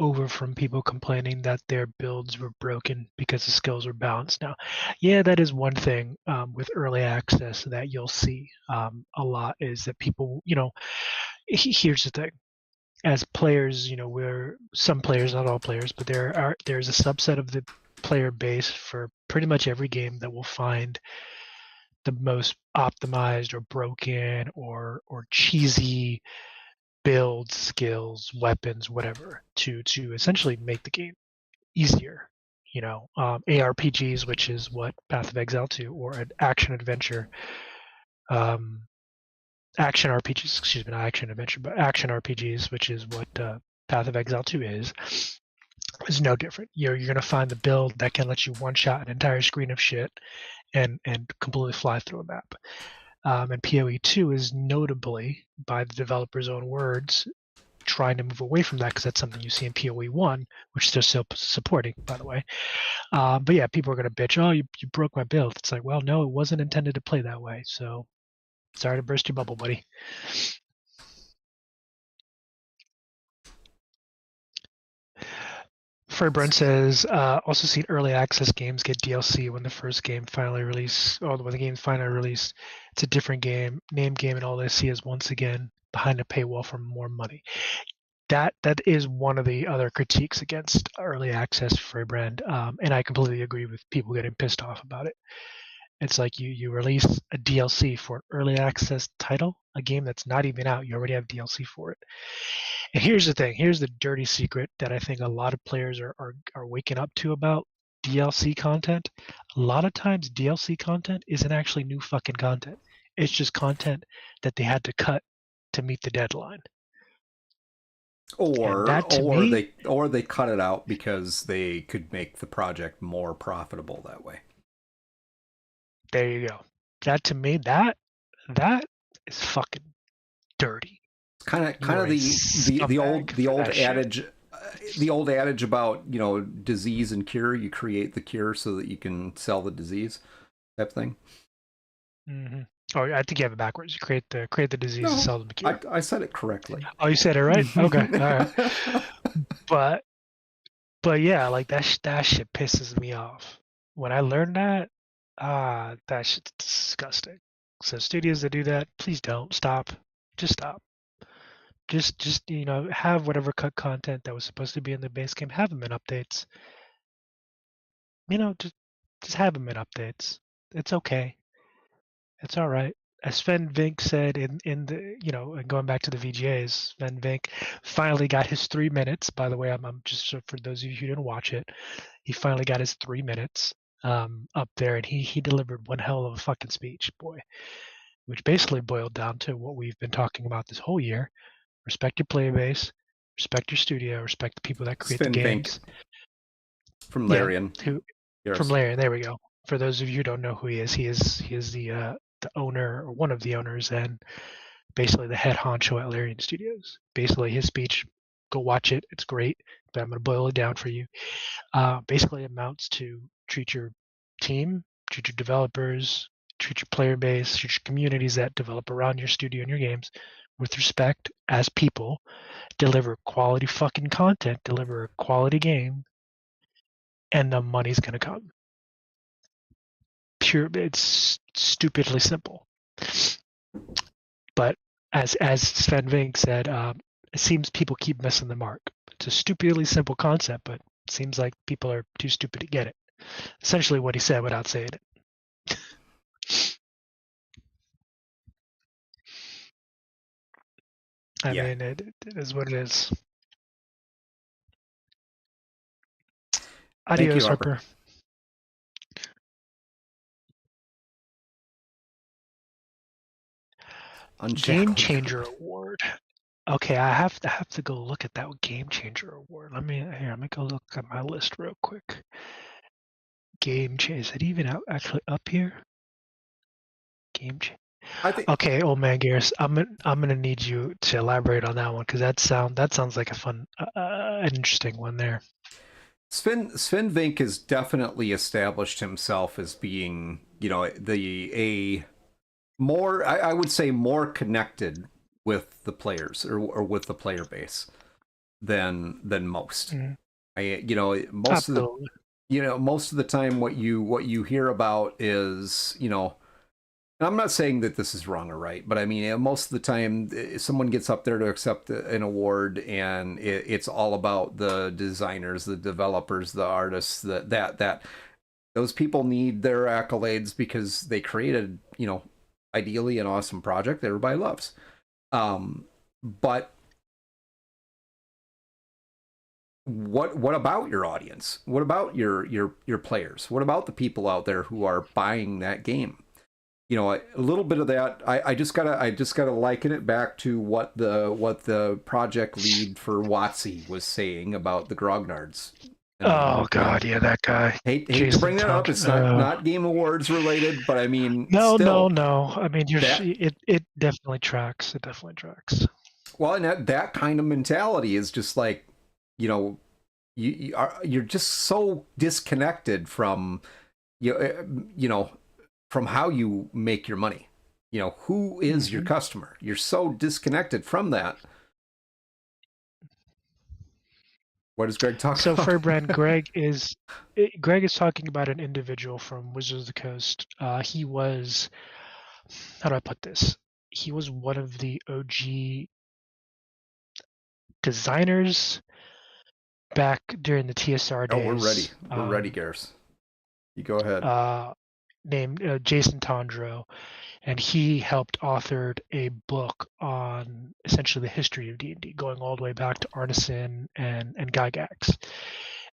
over from people complaining that their builds were broken because the skills were balanced. Now, yeah, that is one thing with early access that you'll see a lot is that people, here's the thing. As players, we're some players, not all players, but there's a subset of the player base for pretty much every game that will find the most optimized or broken or cheesy builds, skills, weapons, whatever, to essentially make the game easier. ARPGs, which is what Path of Exile 2, or an action adventure, action RPGs, excuse me, not action adventure, but action RPGs, which is what Path of Exile 2 is no different. You're going to find the build that can let you one-shot an entire screen of shit and completely fly through a map. And PoE 2 is notably, by the developer's own words, trying to move away from that because that's something you see in PoE 1, which they're still supporting, by the way. But yeah, people are going to bitch, oh, you broke my build. It's like, well, no, it wasn't intended to play that way. So sorry to burst your bubble, buddy. Brent says, also seen early access games get DLC when the first game finally released, or when the game finally released. It's a different game, name game, and all they see is once again behind a paywall for more money. That is one of the other critiques against early access for brand, and I completely agree with people getting pissed off about it. It's like you release a DLC for an early access title, a game that's not even out, you already have DLC for it. And here's the thing, here's the dirty secret that I think a lot of players are waking up to about DLC content. A lot of times DLC content isn't actually new fucking content. It's just content that they had to cut to meet the deadline. Or they cut it out because they could make the project more profitable that way. There you go. That to me, that is fucking dirty. Kind of the old adage, the old adage about disease and cure. You create the cure so that you can sell the disease, type thing. Mm-hmm. Oh, I think you have it backwards. You create the disease and sell the cure. I said it correctly. Oh, you said it right. Okay, all right. But yeah, like that shit pisses me off. When I learned that, that shit's disgusting. So studios that do that, please don't stop. Just stop. Just have whatever cut content that was supposed to be in the base game, have them in updates. Just have them in updates. It's okay. It's all right. As Sven Vink said in the and going back to the VGAs, Sven Vink finally got his 3 minutes. By the way, I'm just for those of you who didn't watch it, he finally got his 3 minutes up there, and he delivered one hell of a fucking speech, boy, which basically boiled down to what we've been talking about this whole year: respect your player base, respect your studio, respect the people that create Sven the games. Vink from Larian. From Larian, there we go. For those of you who don't know who he is the owner, or one of the owners, and basically the head honcho at Larian Studios. Basically, his speech, go watch it. It's great, but I'm going to boil it down for you. Basically amounts to treat your team, treat your developers, treat your player base, treat your communities that develop around your studio and your games with respect as people, deliver quality fucking content, deliver a quality game, and the money's going to come. It's stupidly simple. But as Sven Vink said, it seems people keep missing the mark. It's a stupidly simple concept, but it seems like people are too stupid to get it. Essentially what he said without saying it. I mean, it is what it is. Adios, Harper. Game Changer Award. Okay, I have to go look at that Game Changer Award. Let me go look at my list real quick. Game Changer, is it even actually up here? Game Changer. I think Okay, old man Gears, I'm gonna need you to elaborate on that one because that sounds like a fun, an interesting one there. Sven Vink has definitely established himself as being, a more, I would say, more connected with the players or with the player base than most. Mhm. Most of the Absolutely. most of the time what you hear about is, and I'm not saying that this is wrong or right, but I mean, most of the time, someone gets up there to accept an award, and it's all about the designers, the developers, the artists. That those people need their accolades because they created, ideally an awesome project that everybody loves. But what about your audience? What about your players? What about the people out there who are buying that game? A little bit of that. I just gotta liken it back to what the project lead for WotC was saying about the Grognards. Oh God, yeah, that guy. Hate to Jason bring that up. Todd. It's not Game Awards related, but I mean, No, no, still no. I mean, that. it definitely tracks. It definitely tracks. Well, and that kind of mentality is just like, you're just so disconnected from from how you make your money. Who is your customer? You're so disconnected from that. What is Greg talking So about? Furbrand, Greg is talking about an individual from Wizards of the Coast. He was, how do I put this? He was one of the OG designers back during the TSR days. Oh, we're ready. We're ready, Garrus. You go ahead. Named Jason Tondro, and he helped authored a book on essentially the history of D&D, going all the way back to Arneson and Gygax.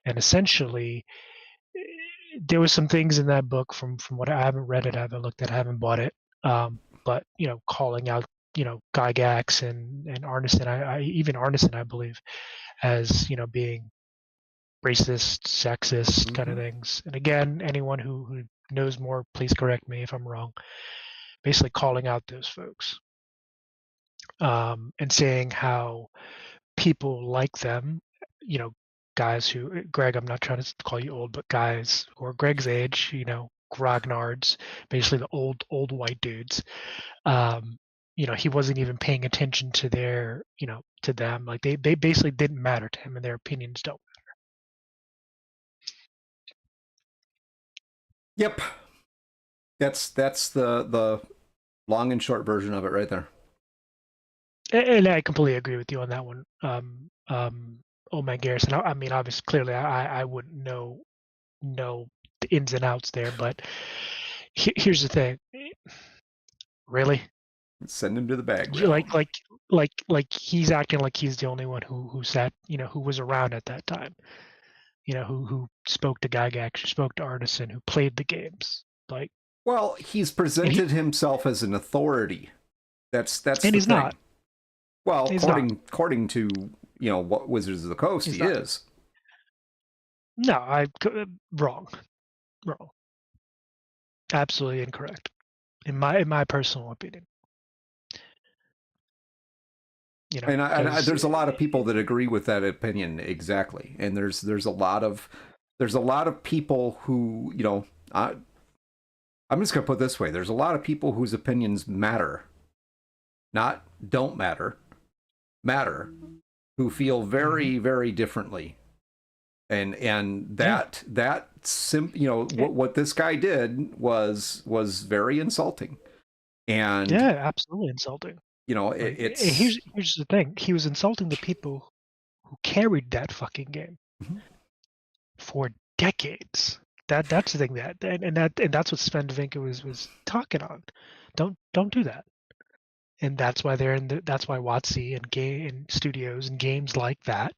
And essentially, there was some things in that book from what I haven't read it, I haven't looked at, I haven't bought it, but calling out Gygax and Arneson, I even Arneson, I believe, as being racist, sexist kind of things. And again, anyone who knows more, please correct me if I'm wrong. Basically calling out those folks, and saying how people like them, guys who, Greg, I'm not trying to call you old, but guys who are Greg's age, grognards, basically the old white dudes. He wasn't even paying attention to to them. Like they basically didn't matter to him, and their opinions don't. Yep. That's the long and short version of it right there. And I completely agree with you on that one. Oh my Garrison. I mean, obviously, clearly, I wouldn't know the ins and outs there, but here's the thing. Really, Send him to the bag. like he's acting like he's the only one who sat, who was around at that time, who spoke to Gygax, who spoke to Arneson, who played the games. Like, well, he's presented himself as an authority. That's and the he's thing. Not. Well, he's according to what Wizards of the Coast he is. No, wrong. Absolutely incorrect, in my personal opinion. And there's a lot of people that agree with that opinion exactly. And there's a lot of people who I'm just gonna put it this way: there's a lot of people whose opinions matter, not don't matter, who feel very very differently. And what this guy did was very insulting. And yeah, absolutely insulting. It's here's the thing. He was insulting the people who carried that fucking game for decades. That's the thing and that's what Sven Vinke was talking on. Don't do that. And that's why that's why WotC and studios and games like that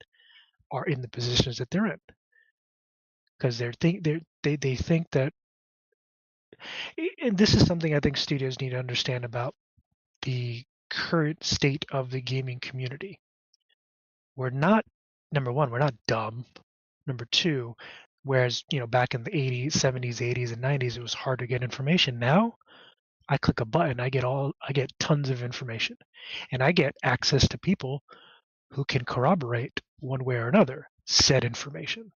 are in the positions that they're in. Because they think that, and this is something I think studios need to understand about the current state of the gaming community. We're not, number one, we're not dumb. Number two, whereas back in the 80s, 70s, 80s, and 90s, it was hard to get information. Now, I click a button, I get tons of information, and I get access to people who can corroborate one way or another said information.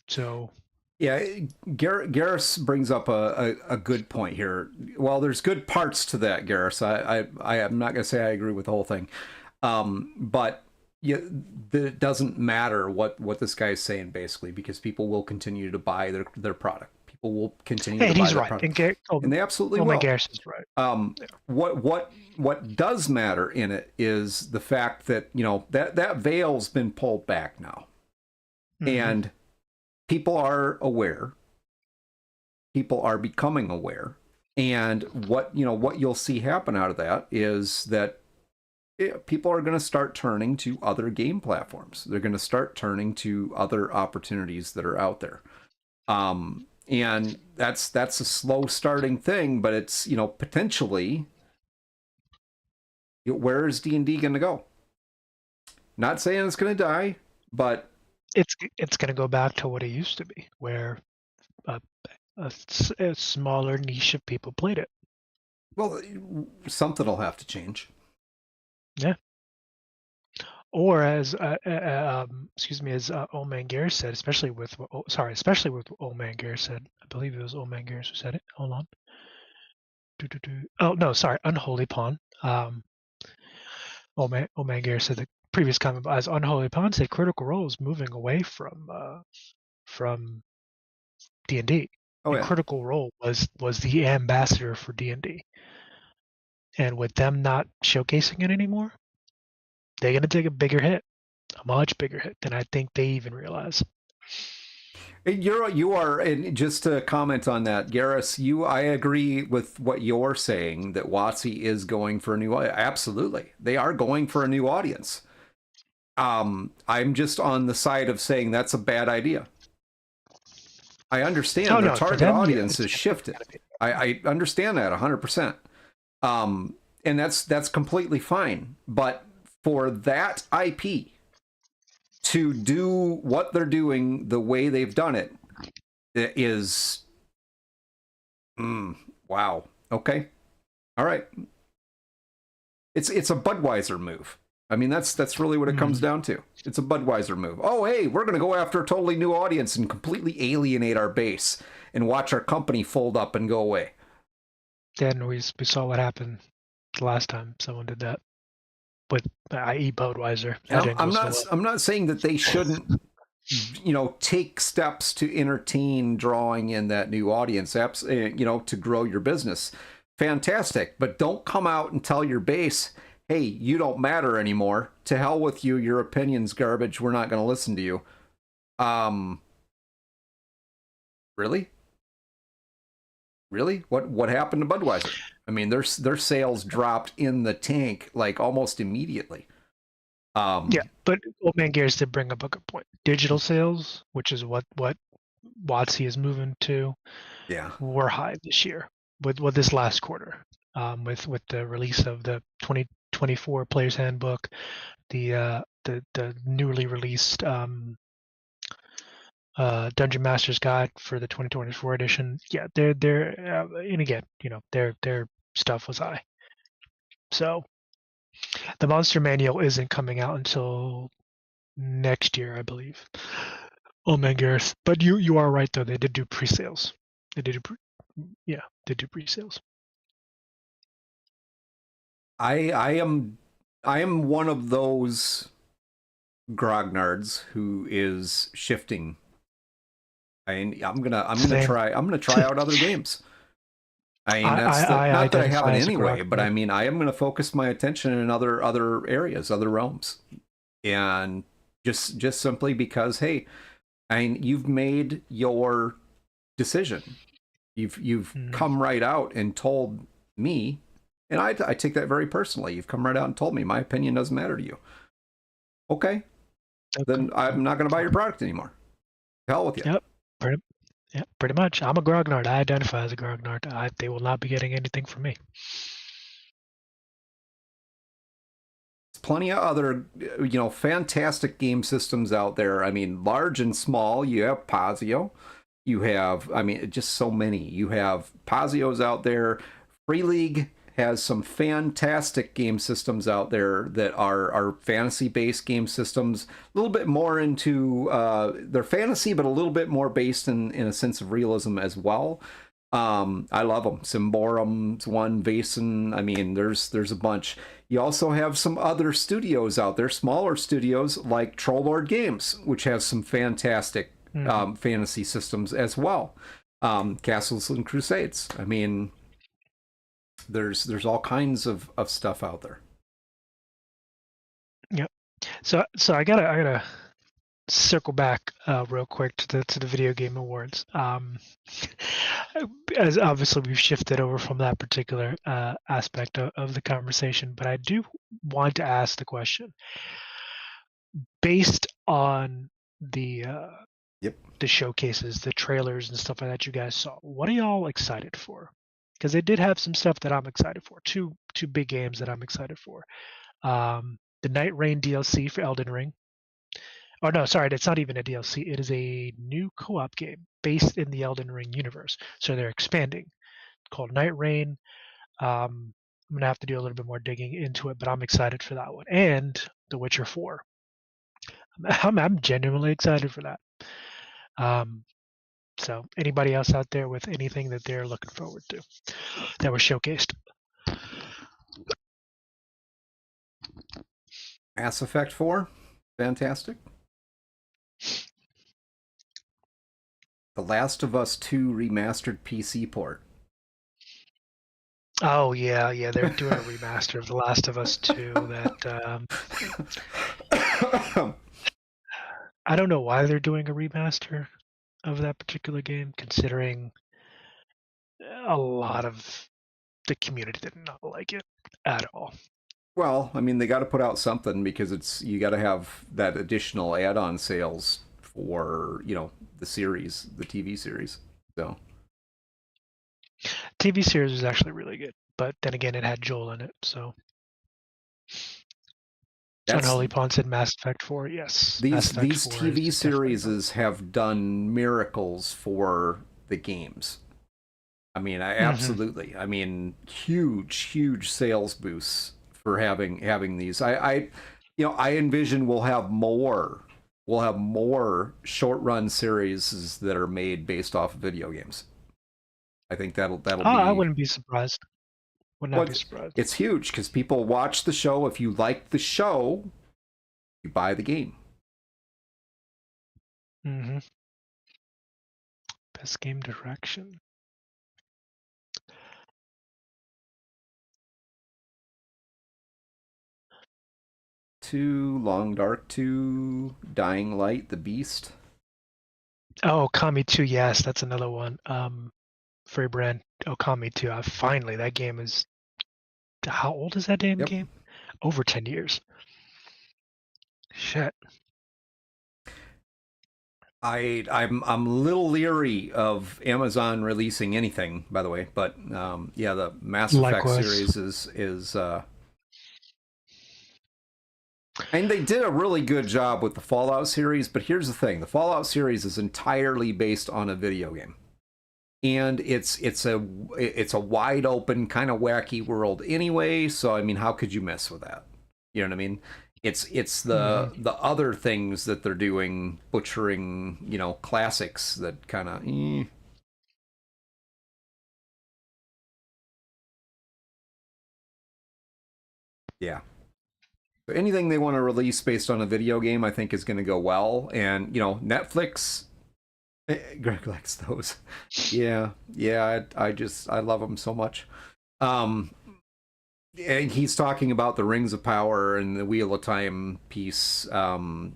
So Yeah, Garrus brings up a good point here. Well, there's good parts to that, Garrus. I am not going to say I agree with the whole thing, but yeah, it doesn't matter what this guy is saying basically, because people will continue to buy their product. People will continue to and buy he's their right, product, and they absolutely will. Garrus is right. What does matter in it is the fact that that veil's been pulled back now, and people are aware. People are becoming aware, and what you'll see happen out of that is that people are going to start turning to other game platforms. They're going to start turning to other opportunities that are out there, and that's a slow starting thing, but it's potentially, where is D&D going to go? Not saying it's going to die, but it's going to go back to what it used to be, where a smaller niche of people played it. Well, something will have to change. Yeah. Or as as Old Man Gear said, especially with Old Man Gear said. I believe it was Old Man Gear who said it. Hold on. Oh no, sorry, Unholy Pawn. Old Man Gear said the previous comment, as Unholy Pawn said, Critical Role is moving away from D&D. Oh, yeah. Critical Role was the ambassador for D&D, and with them not showcasing it anymore, they're going to take a bigger hit, a much bigger hit than I think they even realize. You are, and just to comment on that, Garrus, I agree with what you're saying, that WotC is going for a new audience. Absolutely, they are going for a new audience. I'm just on the side of saying that's a bad idea. I understand the target audience has shifted. I understand that 100%. And that's completely fine. But for that IP to do what they're doing the way they've done it is, wow. Okay. All right. It's a Budweiser move. I mean, that's really what it comes down to. It's a Budweiser move. Oh, hey, we're going to go after a totally new audience and completely alienate our base and watch our company fold up and go away. Then we saw what happened the last time someone did that with, i.e., Budweiser. I'm not saying that they shouldn't, take steps to entertain drawing in that new audience, to grow your business. Fantastic. But don't come out and tell your base, hey, you don't matter anymore. To hell with you. Your opinion's garbage. We're not going to listen to you. Really? Really? What happened to Budweiser? I mean, their sales dropped in the tank like almost immediately. Yeah, but Old Man Gears did bring up a good point. Digital sales, which is what WotC is moving to, were high this year with this last quarter. With the release of the 2024 Player's Handbook, the newly released Dungeon Master's Guide for the 2024 edition. Yeah, they're and again, their stuff was high. So the Monster Manual isn't coming out until next year, I believe. Oh man, Gareth. But you are right though. They did do pre-sales. They do pre-sales. I am one of those grognards who is shifting. I'm gonna try out other games. I mean, not that I haven't anyway, but I mean, I am going to focus my attention in other areas, other realms, and just simply because, hey, I mean, you've made your decision. You've come right out and told me, and I take that very personally. You've come right out and told me my opinion doesn't matter to you. Okay. Then I'm not going to buy your product anymore. Hell with you. Yep. Yeah, pretty much. I'm a grognard. I identify as a grognard. They will not be getting anything from me. There's plenty of other, fantastic game systems out there. I mean, large and small. You have Pazio. You have, I mean, just so many. You have Pazio's out there. Free League has some fantastic game systems out there that are fantasy-based game systems. A little bit more into they're fantasy, but a little bit more based in a sense of realism as well. I love them. Symborum's one, Vaesen. I mean, there's a bunch. You also have some other studios out there, smaller studios like Trollord Games, which has some fantastic fantasy systems as well. Castles and Crusades. I mean, there's all kinds of stuff out there. Yep. So I gotta circle back real quick to the video game awards. As obviously we've shifted over from that particular aspect of the conversation, but I do want to ask the question based on the the showcases, the trailers and stuff like that you guys saw. What are y'all excited for? Because they did have some stuff that I'm excited for. Two big games that I'm excited for. The Night Rain DLC for Elden Ring. Oh no, sorry, it's not even a DLC. It is a new co-op game based in the Elden Ring universe. So they're expanding. Called Night Rain. I'm gonna have to do a little bit more digging into it, but I'm excited for that one. And The Witcher 4. I'm genuinely excited for that. So anybody else out there with anything that they're looking forward to that was showcased? Mass Effect 4, fantastic. The Last of Us 2 remastered PC port. Oh yeah, they're doing a remaster of The Last of Us 2 that I don't know why they're doing a remaster of that particular game, considering a lot of the community did not like it at all. Well, I mean, they got to put out something because you got to have that additional add-on sales for the series, the TV series. So TV series was actually really good, but then again, it had Joel in it, so. Unholy Pawn said Mass Effect 4. Yes. These TV series have done miracles for the games. I mean, absolutely. I mean, huge sales boosts for having these. I envision we'll have more short run series that are made based off of video games. I think that'll be. I wouldn't be surprised. Would not be surprised. It's huge because people watch the show. If you like the show, you buy the game. Best game direction. Long Dark 2, Dying Light, The Beast. Oh, Okami 2, yes, that's another one. Free brand Okami 2. Finally, that game is. How old is that damn game? Over 10 years. Shit. I'm a little leery of Amazon releasing anything, by the way, but the Mass Effect series is and they did a really good job with the Fallout series, but here's the thing. The Fallout series is entirely based on a video game. And it's a wide open kind of wacky world anyway, so I mean, how could you mess with that? You know what I mean? It's the other things that they're doing, butchering, classics that kind of Yeah. So anything they want to release based on a video game, I think is going to go well. And Netflix, Greg likes those. Yeah. I love them so much. And he's talking about the Rings of Power and the Wheel of Time piece. In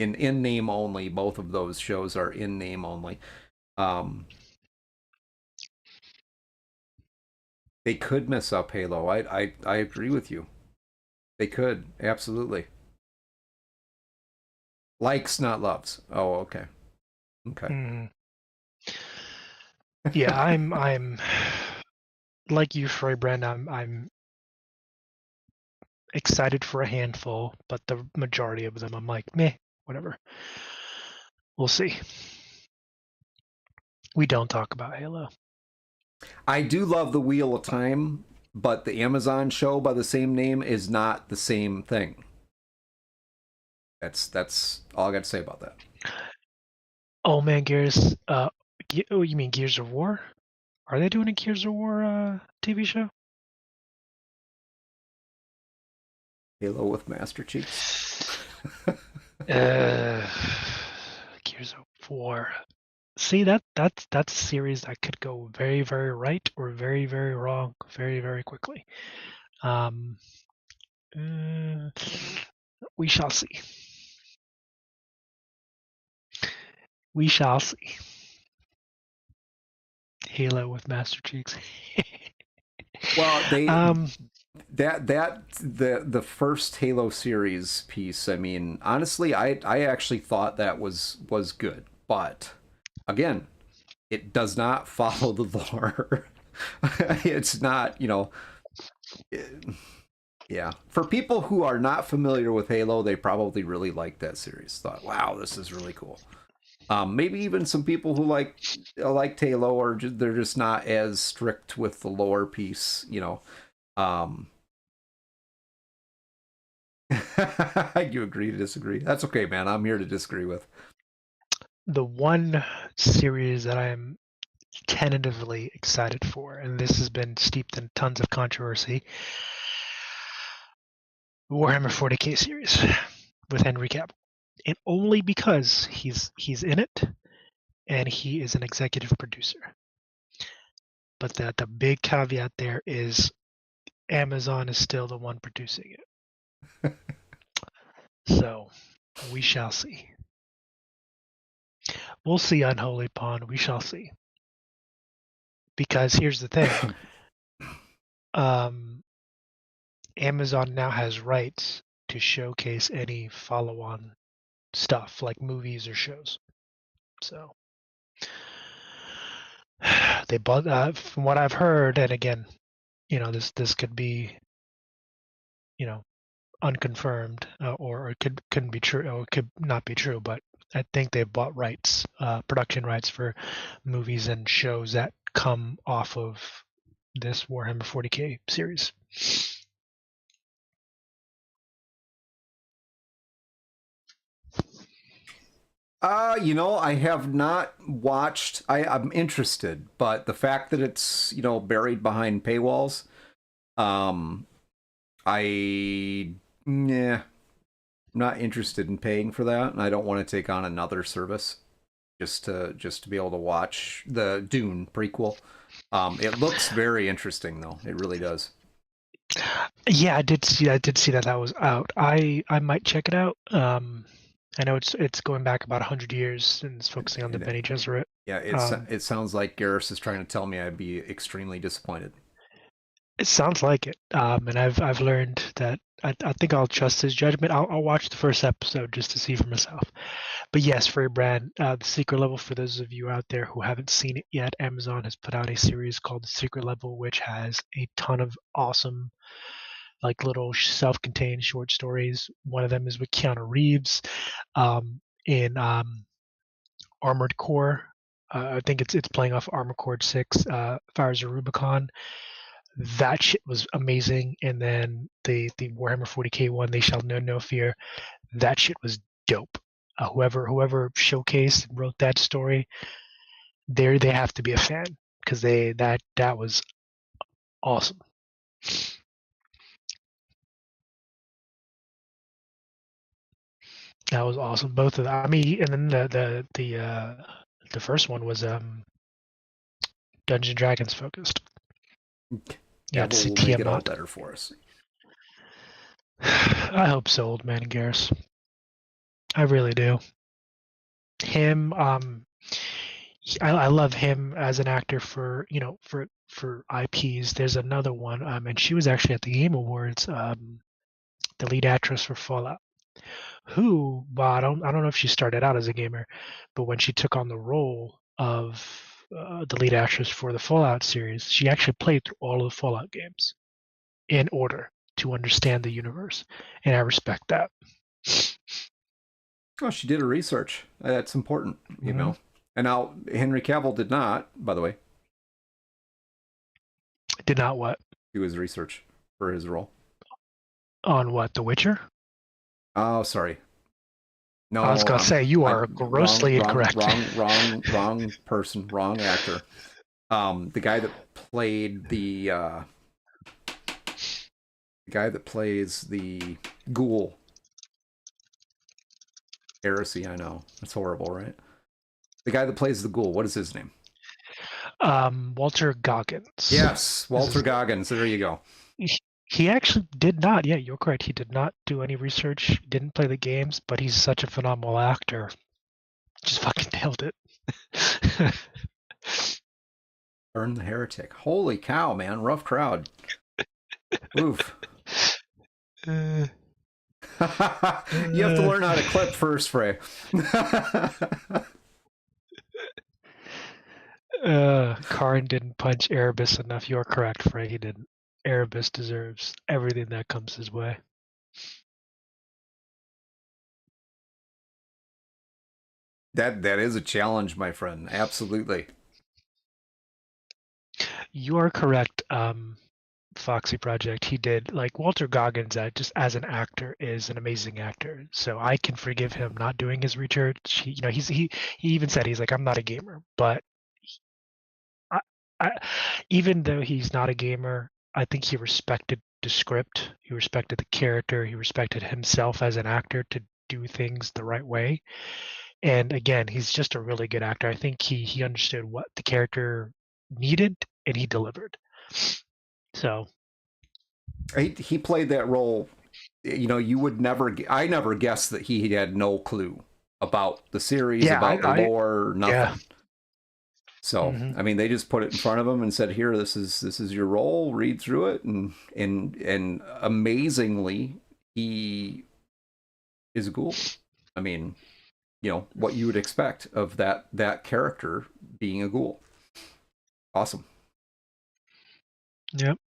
name only. Both of those shows are in name only. They could mess up Halo. I agree with you. They could, absolutely. Likes, not loves. Oh, okay. Yeah, I'm like you, Frey Brand. I'm excited for a handful, but the majority of them, I'm like, meh, whatever. We'll see. We don't talk about Halo. I do love the Wheel of Time, but the Amazon show by the same name is not the same thing. That's all I got to say about that. Oh man, Gears. Oh, you mean Gears of War? Are they doing a Gears of War TV show? Halo with Master Chiefs. Gears of War. See, that's a series that could go very, very right or very, very wrong very, very quickly. We shall see. We shall see. Halo with Master Cheeks. Well, the first Halo series piece. I mean, honestly, I actually thought that was good, but again, it does not follow the lore. It's not, yeah. For people who are not familiar with Halo, they probably really liked that series. Thought, wow, this is really cool. Maybe even some people who liked Halo, or they're just not as strict with the lore piece, You agree to disagree. That's okay, man. I'm here to disagree with. The one series that I am tentatively excited for, and this has been steeped in tons of controversy, Warhammer 40K series with Henry Cavill, and only because he's in it and he is an executive producer. But the big caveat there is Amazon is still the one producing it. So we shall see. We'll see, Unholy Pawn. We shall see. Because here's the thing. Amazon now has rights to showcase any follow-on stuff like movies or shows. So they bought, from what I've heard, and again, this could be, unconfirmed, or it couldn't be true, or it could not be true, but I think they've bought rights, production rights for movies and shows that come off of this Warhammer 40K series. I have not watched. I'm interested, but the fact that it's buried behind paywalls, I'm not interested in paying for that, and I don't want to take on another service just to be able to watch the Dune prequel. It looks very interesting, though. It really does. Yeah, I did see that was out. I might check it out. I know it's going back about 100 years and it's focusing on the Bene Gesserit. Yeah, it sounds like Garrus is trying to tell me I'd be extremely disappointed. It sounds like it, and I've learned that I think I'll trust his judgment. I'll watch the first episode just to see for myself. But yes, Free Brand, The Secret Level, for those of you out there who haven't seen it yet, Amazon has put out a series called The Secret Level, which has a ton of awesome, like, little self-contained short stories. One of them is with Keanu Reeves in Armored Core. I think it's playing off Armored Core 6, Fires of Rubicon. That shit was amazing. And then the Warhammer 40K one, They Shall Know No Fear, that shit was dope. Whoever showcased and wrote that story, they have to be a fan, because that was awesome. That was awesome. Both of them. I mean, and then the first one was Dungeons and Dragons focused. Yeah, we'll make it all better for us. I hope so, old man Garrus. I really do. Him, I love him as an actor for IPs. There's another one, and she was actually at the Game Awards, the lead actress for Fallout. Who, well, I don't know if she started out as a gamer, but when she took on the role of the lead actress for the Fallout series, she actually played through all of the Fallout games in order to understand the universe, and I respect that. Oh, she did her research. That's important, you know. And now Henry Cavill did not, by the way, Did not what? do his research for his role. On what? The Witcher? Oh, sorry. No, I was gonna say you are I'm grossly incorrect. Wrong person, wrong actor. The guy that played the guy that plays the ghoul. Heresy, I know. That's horrible, right? The guy that plays the ghoul, what is his name? Walter Goggins. Yes, Walter Goggins. There you go. He actually did not. Yeah, you're correct. He did not do any research. Didn't play the games, but he's such a phenomenal actor. Just fucking nailed it. Burn the Heretic. Holy cow, man! Rough crowd. Oof. You have to learn how to clip first, Frey. Karn didn't punch Erebus enough. You're correct, Frey. He didn't. Erebus deserves everything that comes his way. That is a challenge, my friend. Absolutely. You are correct, Foxy Project. He did, like, Walter Goggins, just as an actor, is an amazing actor. So I can forgive him not doing his research. He even said, he's like, I'm not a gamer, but even though he's not a gamer, I think he respected the script, he respected the character, he respected himself as an actor to do things the right way. And again, he's just a really good actor. I think he understood what the character needed and he delivered. So he played that role. You would never. I never guessed that he had no clue about the series, about the lore, nothing. Yeah. So I mean, they just put it in front of him and said, "Here, this is your role. Read through it." And amazingly, he is a ghoul. I mean, what you would expect of that character being a ghoul. Awesome. Yep.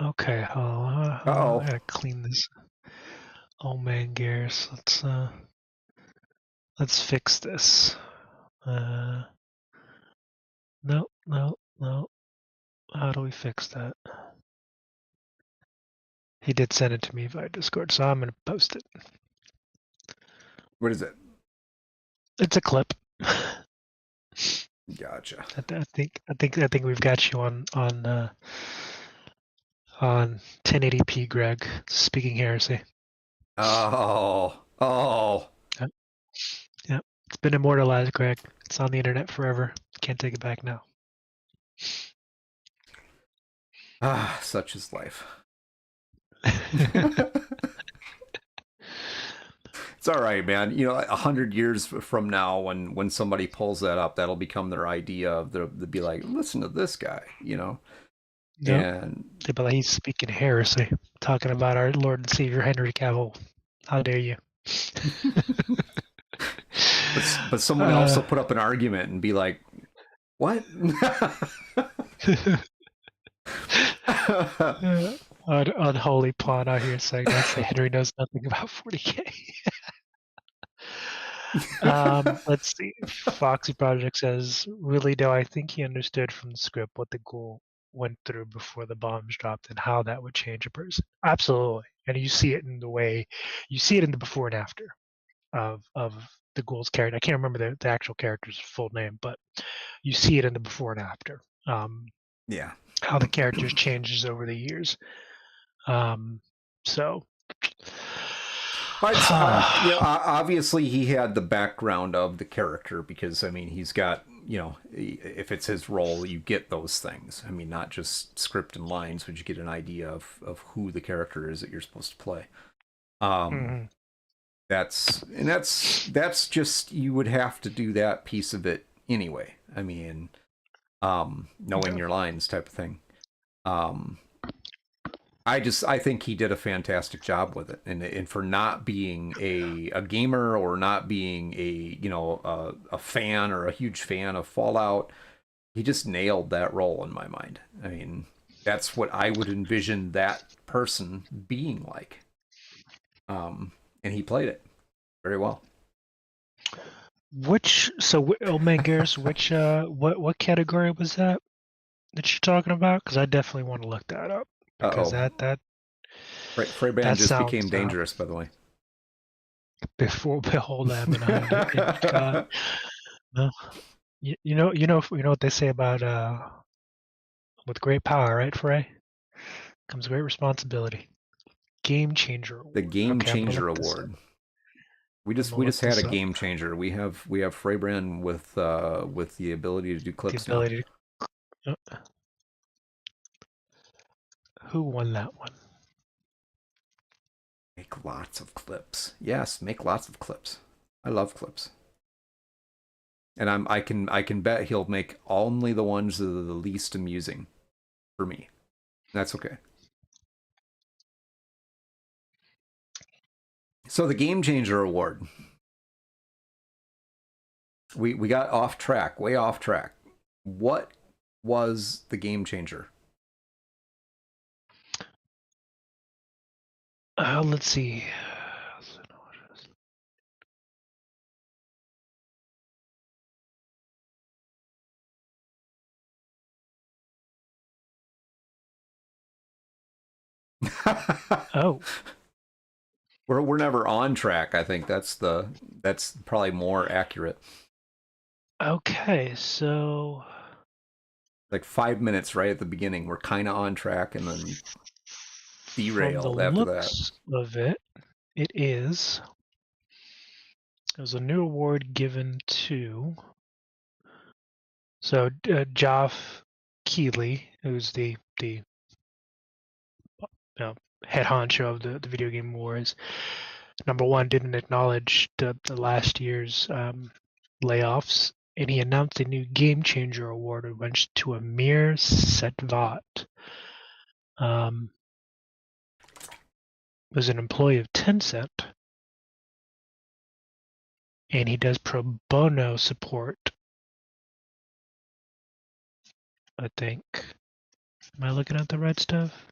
Okay. I gotta clean this. Oh man, Garrus, let's fix this. No. How do we fix that? He did send it to me via Discord, so I'm gonna post it. What is it? It's a clip. Gotcha. I think we've got you on 1080p, Greg. Speaking heresy. Oh. Yep. It's been immortalized, Greg. It's on the internet forever. Can't take it back now. Such is life. It's all right, man. 100 years from now, when somebody pulls that up, that'll become their idea of they'll be like, listen to this guy, Yep. And they'll be like, he's speaking heresy, talking about our Lord and Savior Henry Cavill. How dare you? But someone else will put up an argument and be like, what? Unholy pawn out here saying that Henry knows nothing about 40K. Let's see. Foxy Project says, really though, I think he understood from the script what the ghoul went through before the bombs dropped and how that would change a person. Absolutely. And you see it in the before and after of the ghoul's character. I can't remember the actual character's full name, but you see it in the before and after. Yeah. How the characters changes over the years. So obviously he had the background of the character because he's got, if it's his role, you get those things. Not just script and lines, but you get an idea of who the character is that you're supposed to play. That's just, you would have to do that piece of it anyway. Knowing your lines type of thing. I think he did a fantastic job with it, and for not being a gamer or not being a fan or a huge fan of Fallout, he just nailed that role in my mind. That's what I would envision that person being like. And he played it very well. Oh man, Garrus, what category was that you're talking about? Because I definitely want to look that up because Uh-oh. Freybrand that just sounds became dangerous, by the way. before behold I am behind it. And God, no, you know what they say about with great power, right, Frey? Comes great responsibility. Game Changer The Award. Game Okay, I'm gonna Changer look this up. Award. We I'm just gonna we look just had a this up. game changer. We have Freybrand with the ability to do The clips now. ability to. Who won that one? Make lots of clips. Yes, make lots of clips. I love clips. And I can bet he'll make only the ones that are the least amusing for me. That's okay. So the Game Changer Award. We got off track, way off track. What was the game changer? Let's see. Oh, we're never on track. I think that's probably more accurate. okay. So Like 5 minutes right at the beginning, we're kind of on track, and then from the derailed after that. looks of it, it was a new award given to Geoff Keighley, who's the head honcho of the video game awards. Number one, didn't acknowledge the last year's layoffs, and he announced a new Game Changer award, which went to Amir Setvat. Was an employee of Tencent, and he does pro bono support. I think. Am I looking at the right stuff?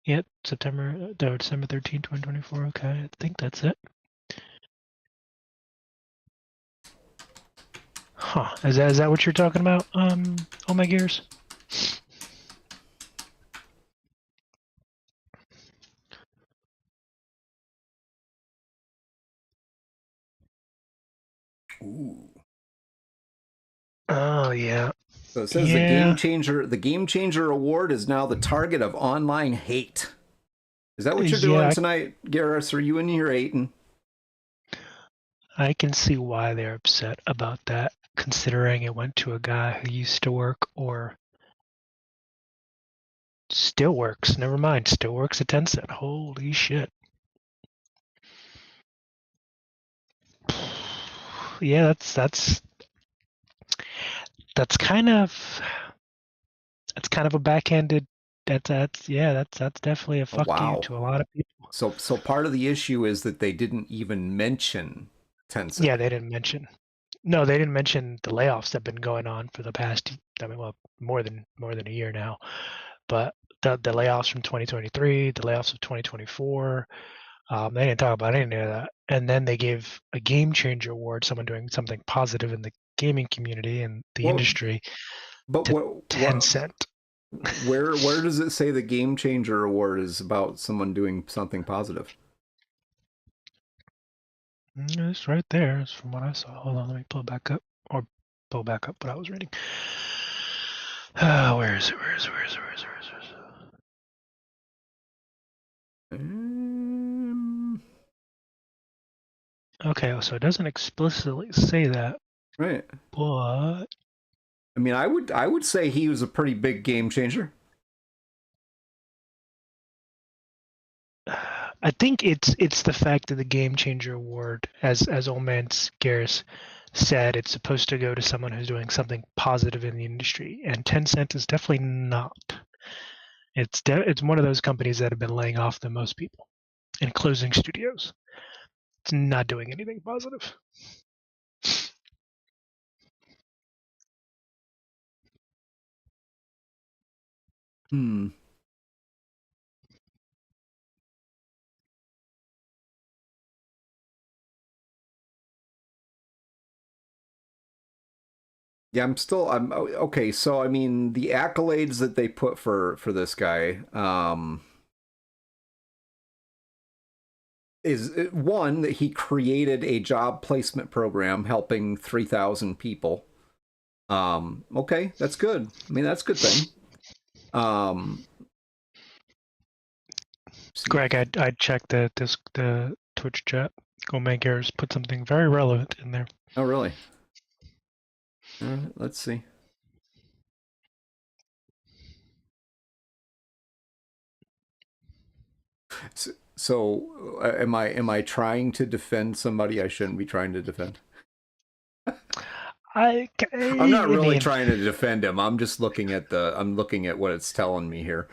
Yep, December 13, 2024. Okay, I think that's it. Huh. Is that what you're talking about? Oh my gears. Ooh. Oh yeah. So it says Yeah. the Game Changer Award is now the target of online hate. Is that what you're doing Yeah, tonight, Garrus? Are you in here hating? I can see why they're upset about that, considering it went to a guy who used to work or still works. Never mind, still works at Tencent. Holy shit. Yeah, that's kind of a backhanded. That's definitely a Oh, fuck you wow. to a lot of people. So part of the issue is that they didn't even mention Tencent. Yeah, they didn't mention. No, they didn't mention the layoffs that have been going on for the past. I mean, well, more than a year now. But the layoffs from 2023, the layoffs of 2024, they didn't talk about any of that. And then they gave a game changer award, someone doing something positive in the gaming community and the Well, industry, but to what Tencent. where does it say the Game Changer Award is about someone doing something positive? It's right there. It's from what I saw. Hold on, let me pull back up what I was reading. Where is it? Where is it? Where is it? Where is it? Where is it? Where is it? Okay, so it doesn't explicitly say that, Right. but I mean, I would say he was a pretty big game changer. I think it's the fact that the Game Changer Award, as Old Man Garrus said, it's supposed to go to someone who's doing something positive in the industry, and Tencent is definitely not. It's one of those companies that have been laying off the most people and closing studios. It's not doing anything positive. Hmm. Yeah, I'm okay. So I mean, the accolades that they put for this guy, is one that he created a job placement program helping 3,000 people. Okay, that's good. I mean, that's a good thing. Greg, I'd check the Twitch chat. Omega's put something very relevant in there. Oh, really? All right, let's see. So, am I trying to defend somebody I shouldn't be trying to defend? I'm not really trying to defend him. I'm just looking at what it's telling me here.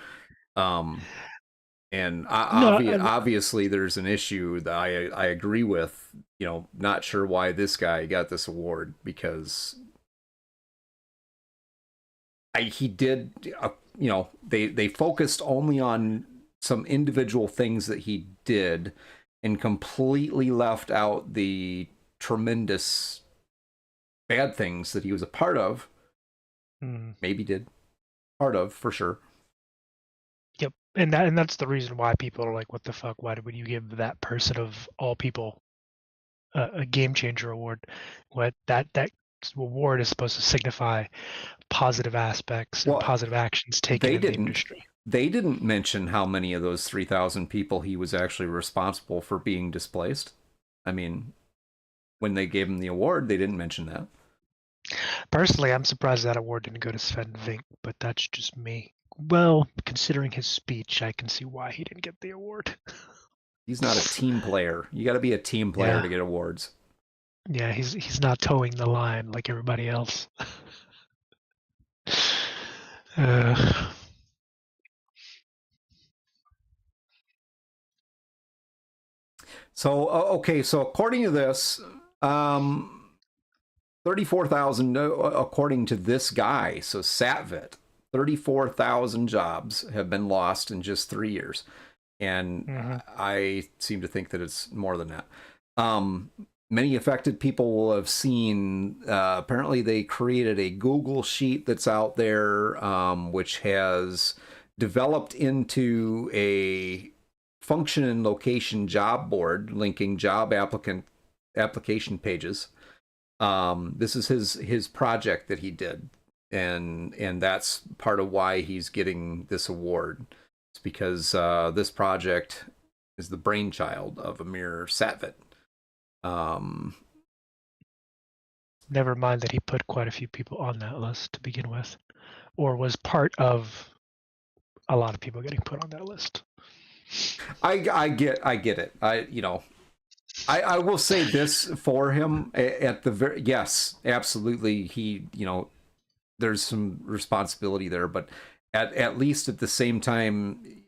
And obviously there's an issue that I agree with. You know, not sure why this guy got this award, because he did. You know, they focused only on some individual things that he did, and completely left out the tremendous bad things that he was a part of. Maybe did part of, for sure. Yep, and that's the reason why people are like, "What the fuck? Why would you give that person of all people a game changer award?" What that award is supposed to signify positive aspects and positive actions taken in the industry. They didn't mention how many of those 3,000 people he was actually responsible for being displaced. I mean, when they gave him the award, they didn't mention that. Personally, I'm surprised that award didn't go to Sven Vink, but that's just me. Well, considering his speech, I can see why he didn't get the award. He's not a team player. You got to be a team player to get awards. Yeah, he's not towing the line like everybody else. So, okay, so according to this, 34,000, according to this guy, so Satvit, 34,000 jobs have been lost in just 3 years. And I seem to think that it's more than that. Many affected people will have seen, apparently they created a Google sheet that's out there, which has developed into a function and location job board linking job application pages. This is his project that he did, and that's part of why he's getting this award. It's because this project is the brainchild of Amir Satvit. Never mind that he put quite a few people on that list to begin with, or was part of a lot of people getting put on that list. I get it. I will say this for him at the very, yes, absolutely. He, there's some responsibility there, but at least at the same time,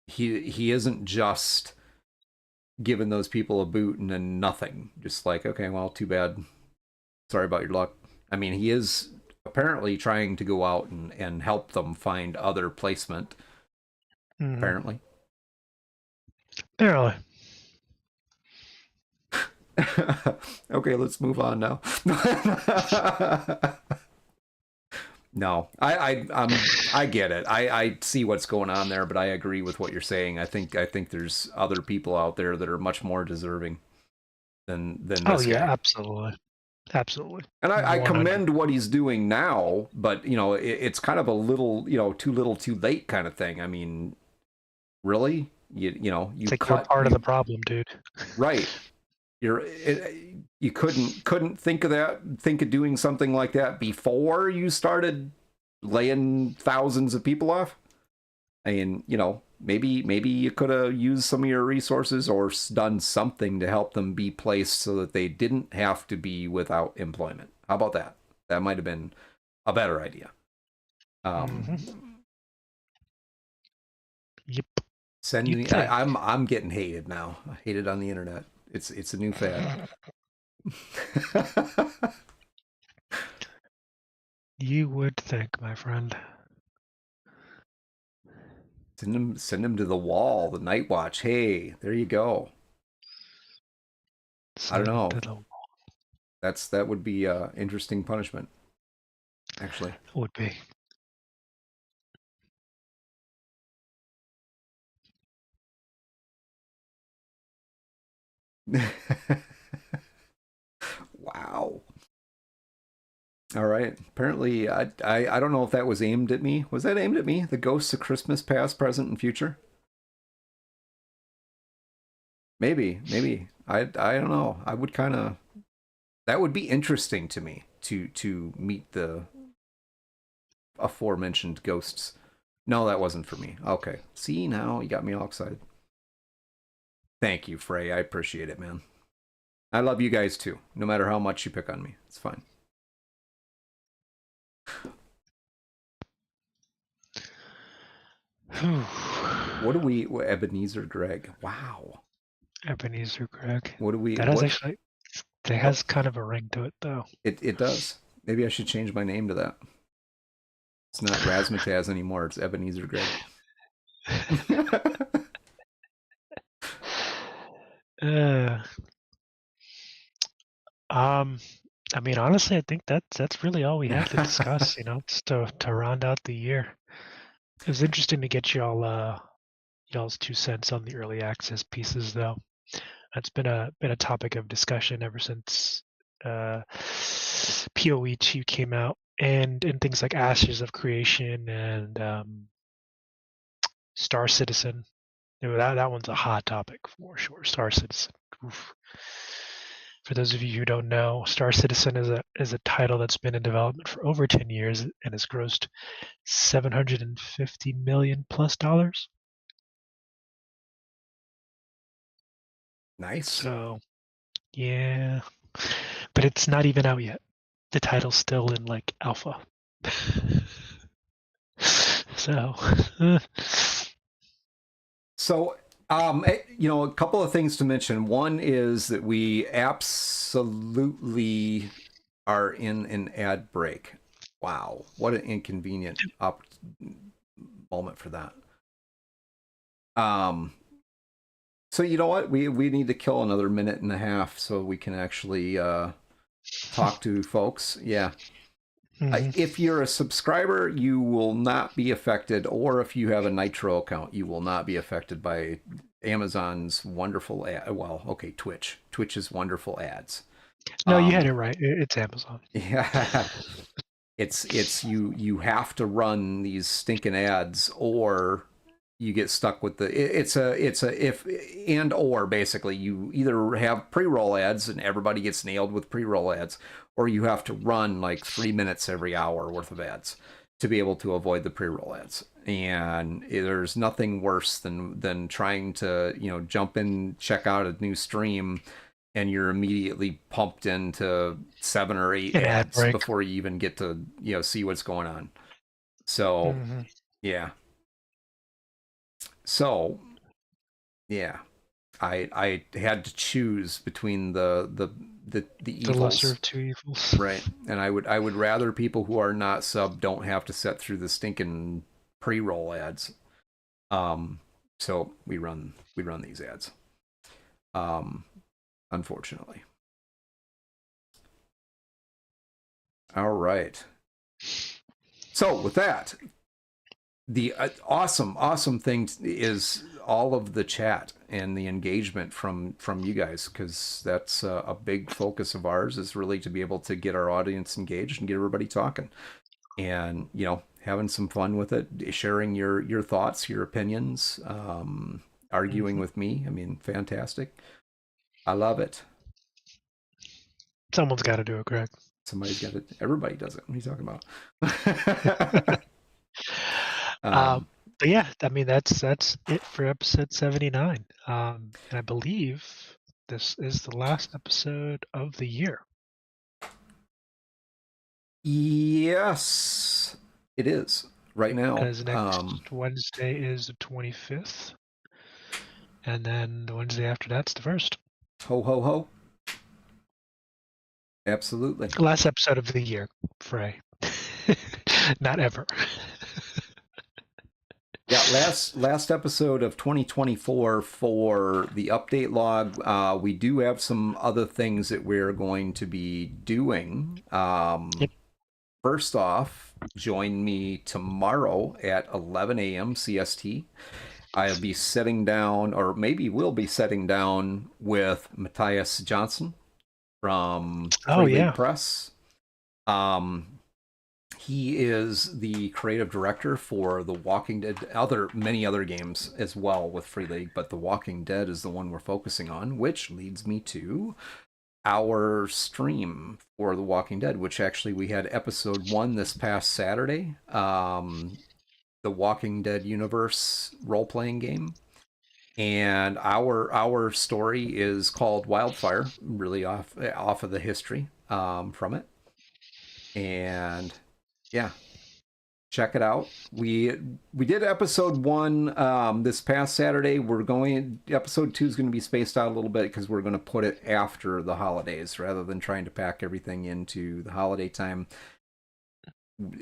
he isn't just giving those people a boot and then nothing. Just like, okay, well, too bad. Sorry about your luck. I mean, he is apparently trying to go out and help them find other placement. Apparently. Okay, let's move on now. No, I get it. I see what's going on there, but I agree with what you're saying. I think there's other people out there that are much more deserving than this guy. Absolutely. And I commend what he's doing now, but it's kind of a little, too little, too late kind of thing. I mean, really, you it's like you're part of the problem, dude. Right. You couldn't think of doing something like that before you started laying thousands of people off. I mean, maybe you could have used some of your resources or done something to help them be placed so that they didn't have to be without employment. How about that? That might have been a better idea. Yep. Send me. I'm getting hated now. Hated on the internet. It's a new fad. You would think, my friend. Send him to the wall, the Night Watch. Hey, there you go. I don't know. That would be interesting punishment. actually. Would be. Wow. All right. Apparently, I don't know if that was aimed at me. Was that aimed at me? The ghosts of Christmas past, present, and future? Maybe. I don't know. I would kind of. That would be interesting to me to meet the aforementioned ghosts. No, that wasn't for me. Okay. See, now you got me all excited. Thank you, Frey. I appreciate it, man. I love you guys too. No matter how much you pick on me, it's fine. What do we, Ebenezer Greg? Wow. Ebenezer Greg. What do we? That has what, actually. It has kind of a ring to it, though. It does. Maybe I should change my name to that. It's not Razmataz anymore. It's Ebenezer Greg. I mean, honestly, I think that's really all we have to discuss. Just to round out the year. It was interesting to get y'all's 2 cents on the early access pieces, though. That's been a topic of discussion ever since PoE2 came out, and things like Ashes of Creation and Star Citizen. That one's a hot topic for sure. Star Citizen. Oof. For those of you who don't know, Star Citizen is a title that's been in development for over 10 years and has grossed $750 million plus. Nice. So, yeah, but it's not even out yet. The title's still in like alpha. So, a couple of things to mention. One is that we absolutely are in an ad break. Wow, what an inconvenient moment for that. So you know what? We need to kill another minute and a half so we can actually talk to folks. Yeah. If you're a subscriber, you will not be affected, or if you have a Nitro account, you will not be affected by Amazon's wonderful Twitch. Twitch's wonderful ads. No, you had it right. It's Amazon. Yeah. It's you have to run these stinking ads, or you get stuck with it's a if and or basically you either have pre-roll ads and everybody gets nailed with pre-roll ads, or you have to run like 3 minutes every hour worth of ads to be able to avoid the pre-roll ads. And there's nothing worse than trying to jump in, check out a new stream, and you're immediately pumped into 7 or 8 ads before you even get to see what's going on. So yeah. So, yeah, I had to choose between the evils. The lesser of two evils. Right, and I would rather people who are not sub don't have to set through the stinking pre-roll ads. So we run these ads. Unfortunately. All right. So with that, the awesome thing is all of the chat and the engagement from you guys, because that's a big focus of ours, is really to be able to get our audience engaged and get everybody talking, and having some fun with it, sharing your thoughts, your opinions, arguing with me. I mean, fantastic. I love it. Someone's got to do it, Greg. Somebody's got it. Everybody does it. What are you talking about? But yeah, I mean that's it for episode 79. And I believe this is the last episode of the year. Yes, it is right now. As next Wednesday is the 25th, and then the Wednesday after that's the 1st. Ho ho ho! Absolutely. Last episode of the year, Frey. Not ever. Yeah, last episode of 2024 for the update log. We do have some other things that we're going to be doing. Yep. first off, join me tomorrow at 11 a.m. CST. I'll be sitting down, or maybe we'll be sitting down with Matthias Johnson from Oh Free League yeah. Press. He is the creative director for The Walking Dead, many other games as well with Free League, but The Walking Dead is the one we're focusing on, which leads me to our stream for The Walking Dead, which actually we had episode 1 this past Saturday. The Walking Dead universe role-playing game. And our story is called Wildfire, really off of the history from it. And yeah, check it out. We did episode 1 this past Saturday. Episode 2 is going to be spaced out a little bit because we're going to put it after the holidays rather than trying to pack everything into the holiday time.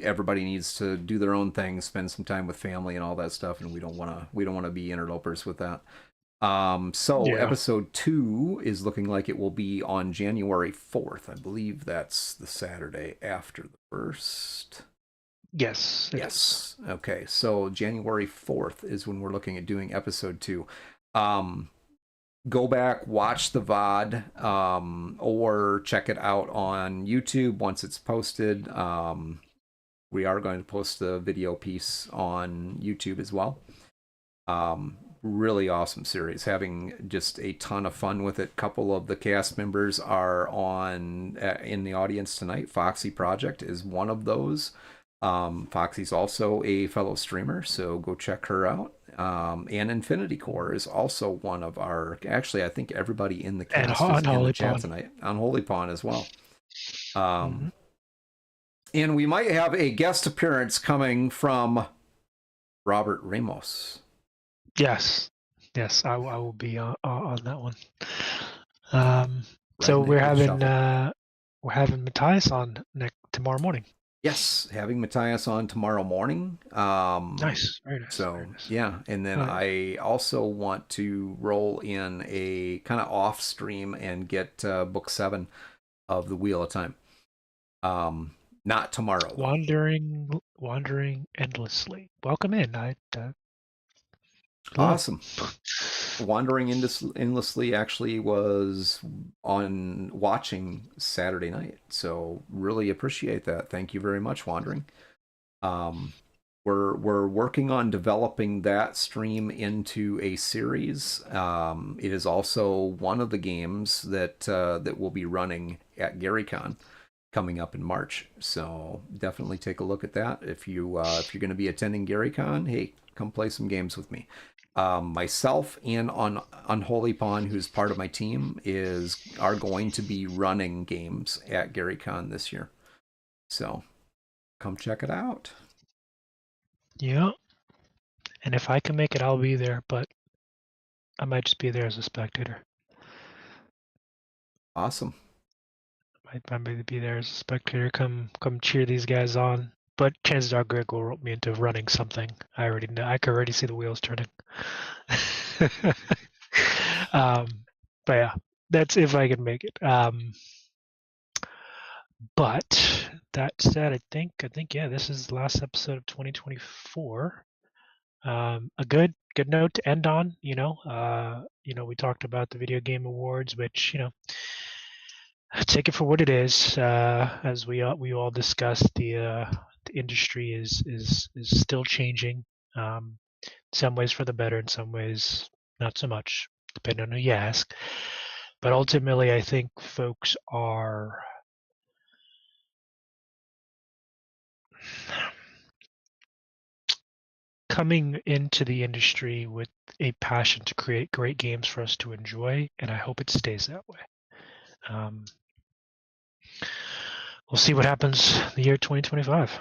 Everybody needs to do their own thing, spend some time with family and all that stuff, and we don't want to be interlopers with that. So Yeah. episode 2 is looking like it will be on January 4th. I believe that's the Saturday after the 1st. Yes. It is. Yes. Okay. So January 4th is when we're looking at doing episode 2. Go back, watch the VOD, or check it out on YouTube once it's posted. We are going to post the video piece on YouTube as well. Really awesome series, having just a ton of fun with it. Couple of the cast members are on in the audience tonight. Foxy Project is one of those. Foxy's also a fellow streamer, so go check her out. And Infinity Core is also one of our. Actually, I think everybody in the cast is in the chat tonight. Unholy Pawn as well. And we might have a guest appearance coming from Robert Ramos. Yes. I will be on that one. So we're having Matthias on tomorrow morning. Yes, having Matthias on tomorrow morning. Nice, very nice. So very nice. yeah, and then I also want to roll in a kind of off stream and get book 7 of the Wheel of Time. Not tomorrow. Wandering endlessly. Welcome in. Awesome. Wandering endlessly actually was on watching Saturday night, so really appreciate that. Thank you very much, Wandering. We're working on developing that stream into a series. It is also one of the games that will be running at GaryCon coming up in March. So definitely take a look at that. If you're going to be attending GaryCon, hey, come play some games with me. Myself and on Unholy Pawn, who's part of my team, are going to be running games at GaryCon this year. So come check it out. Yeah. And if I can make it, I'll be there, but I might just be there as a spectator. Awesome. I might be there as a spectator. Come cheer these guys on. But chances are Greg will rope me into running something. I already know. I can already see the wheels turning. But yeah, that's if I can make it. But that said, I think yeah, this is the last episode of 2024. A good note to end on. We talked about the video game awards, which take it for what it is. As we all discussed, the industry is still changing. In some ways for the better, in some ways not so much, depending on who you ask. But ultimately, I think folks are coming into the industry with a passion to create great games for us to enjoy, and I hope it stays that way. We'll see what happens the year 2025.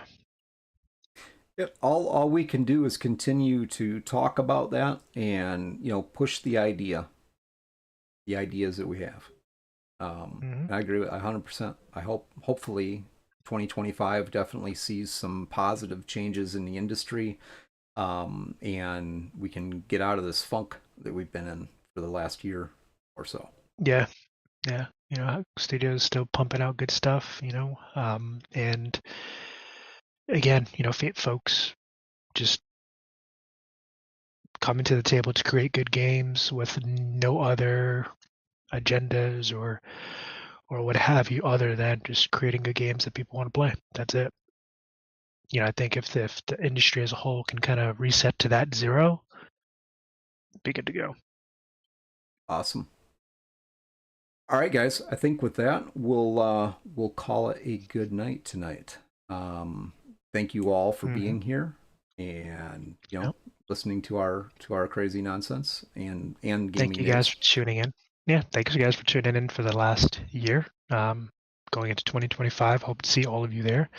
All we can do is continue to talk about that and push the ideas that we have. I agree with 100%. I hopefully 2025 definitely sees some positive changes in the industry, and we can get out of this funk that we've been in for the last year or so. Yeah. Studios still pumping out good stuff, and again, folks just coming to the table to create good games with no other agendas or what have you, other than just creating good games that people want to play. That's it. I think if the industry as a whole can kind of reset to that zero, be good to go. Awesome. All right, guys. I think with that, we'll call it a good night tonight. Thank you all for being here and listening to our crazy nonsense and gaming. Thank you guys for tuning in. Yeah, thanks you guys for tuning in for the last year. Going into 2025, hope to see all of you there.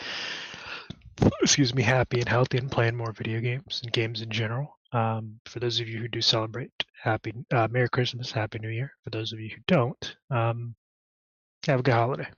Excuse me, happy and healthy and playing more video games and games in general. For those of you who do celebrate, happy Merry Christmas, Happy New Year. For those of you who don't, have a good holiday.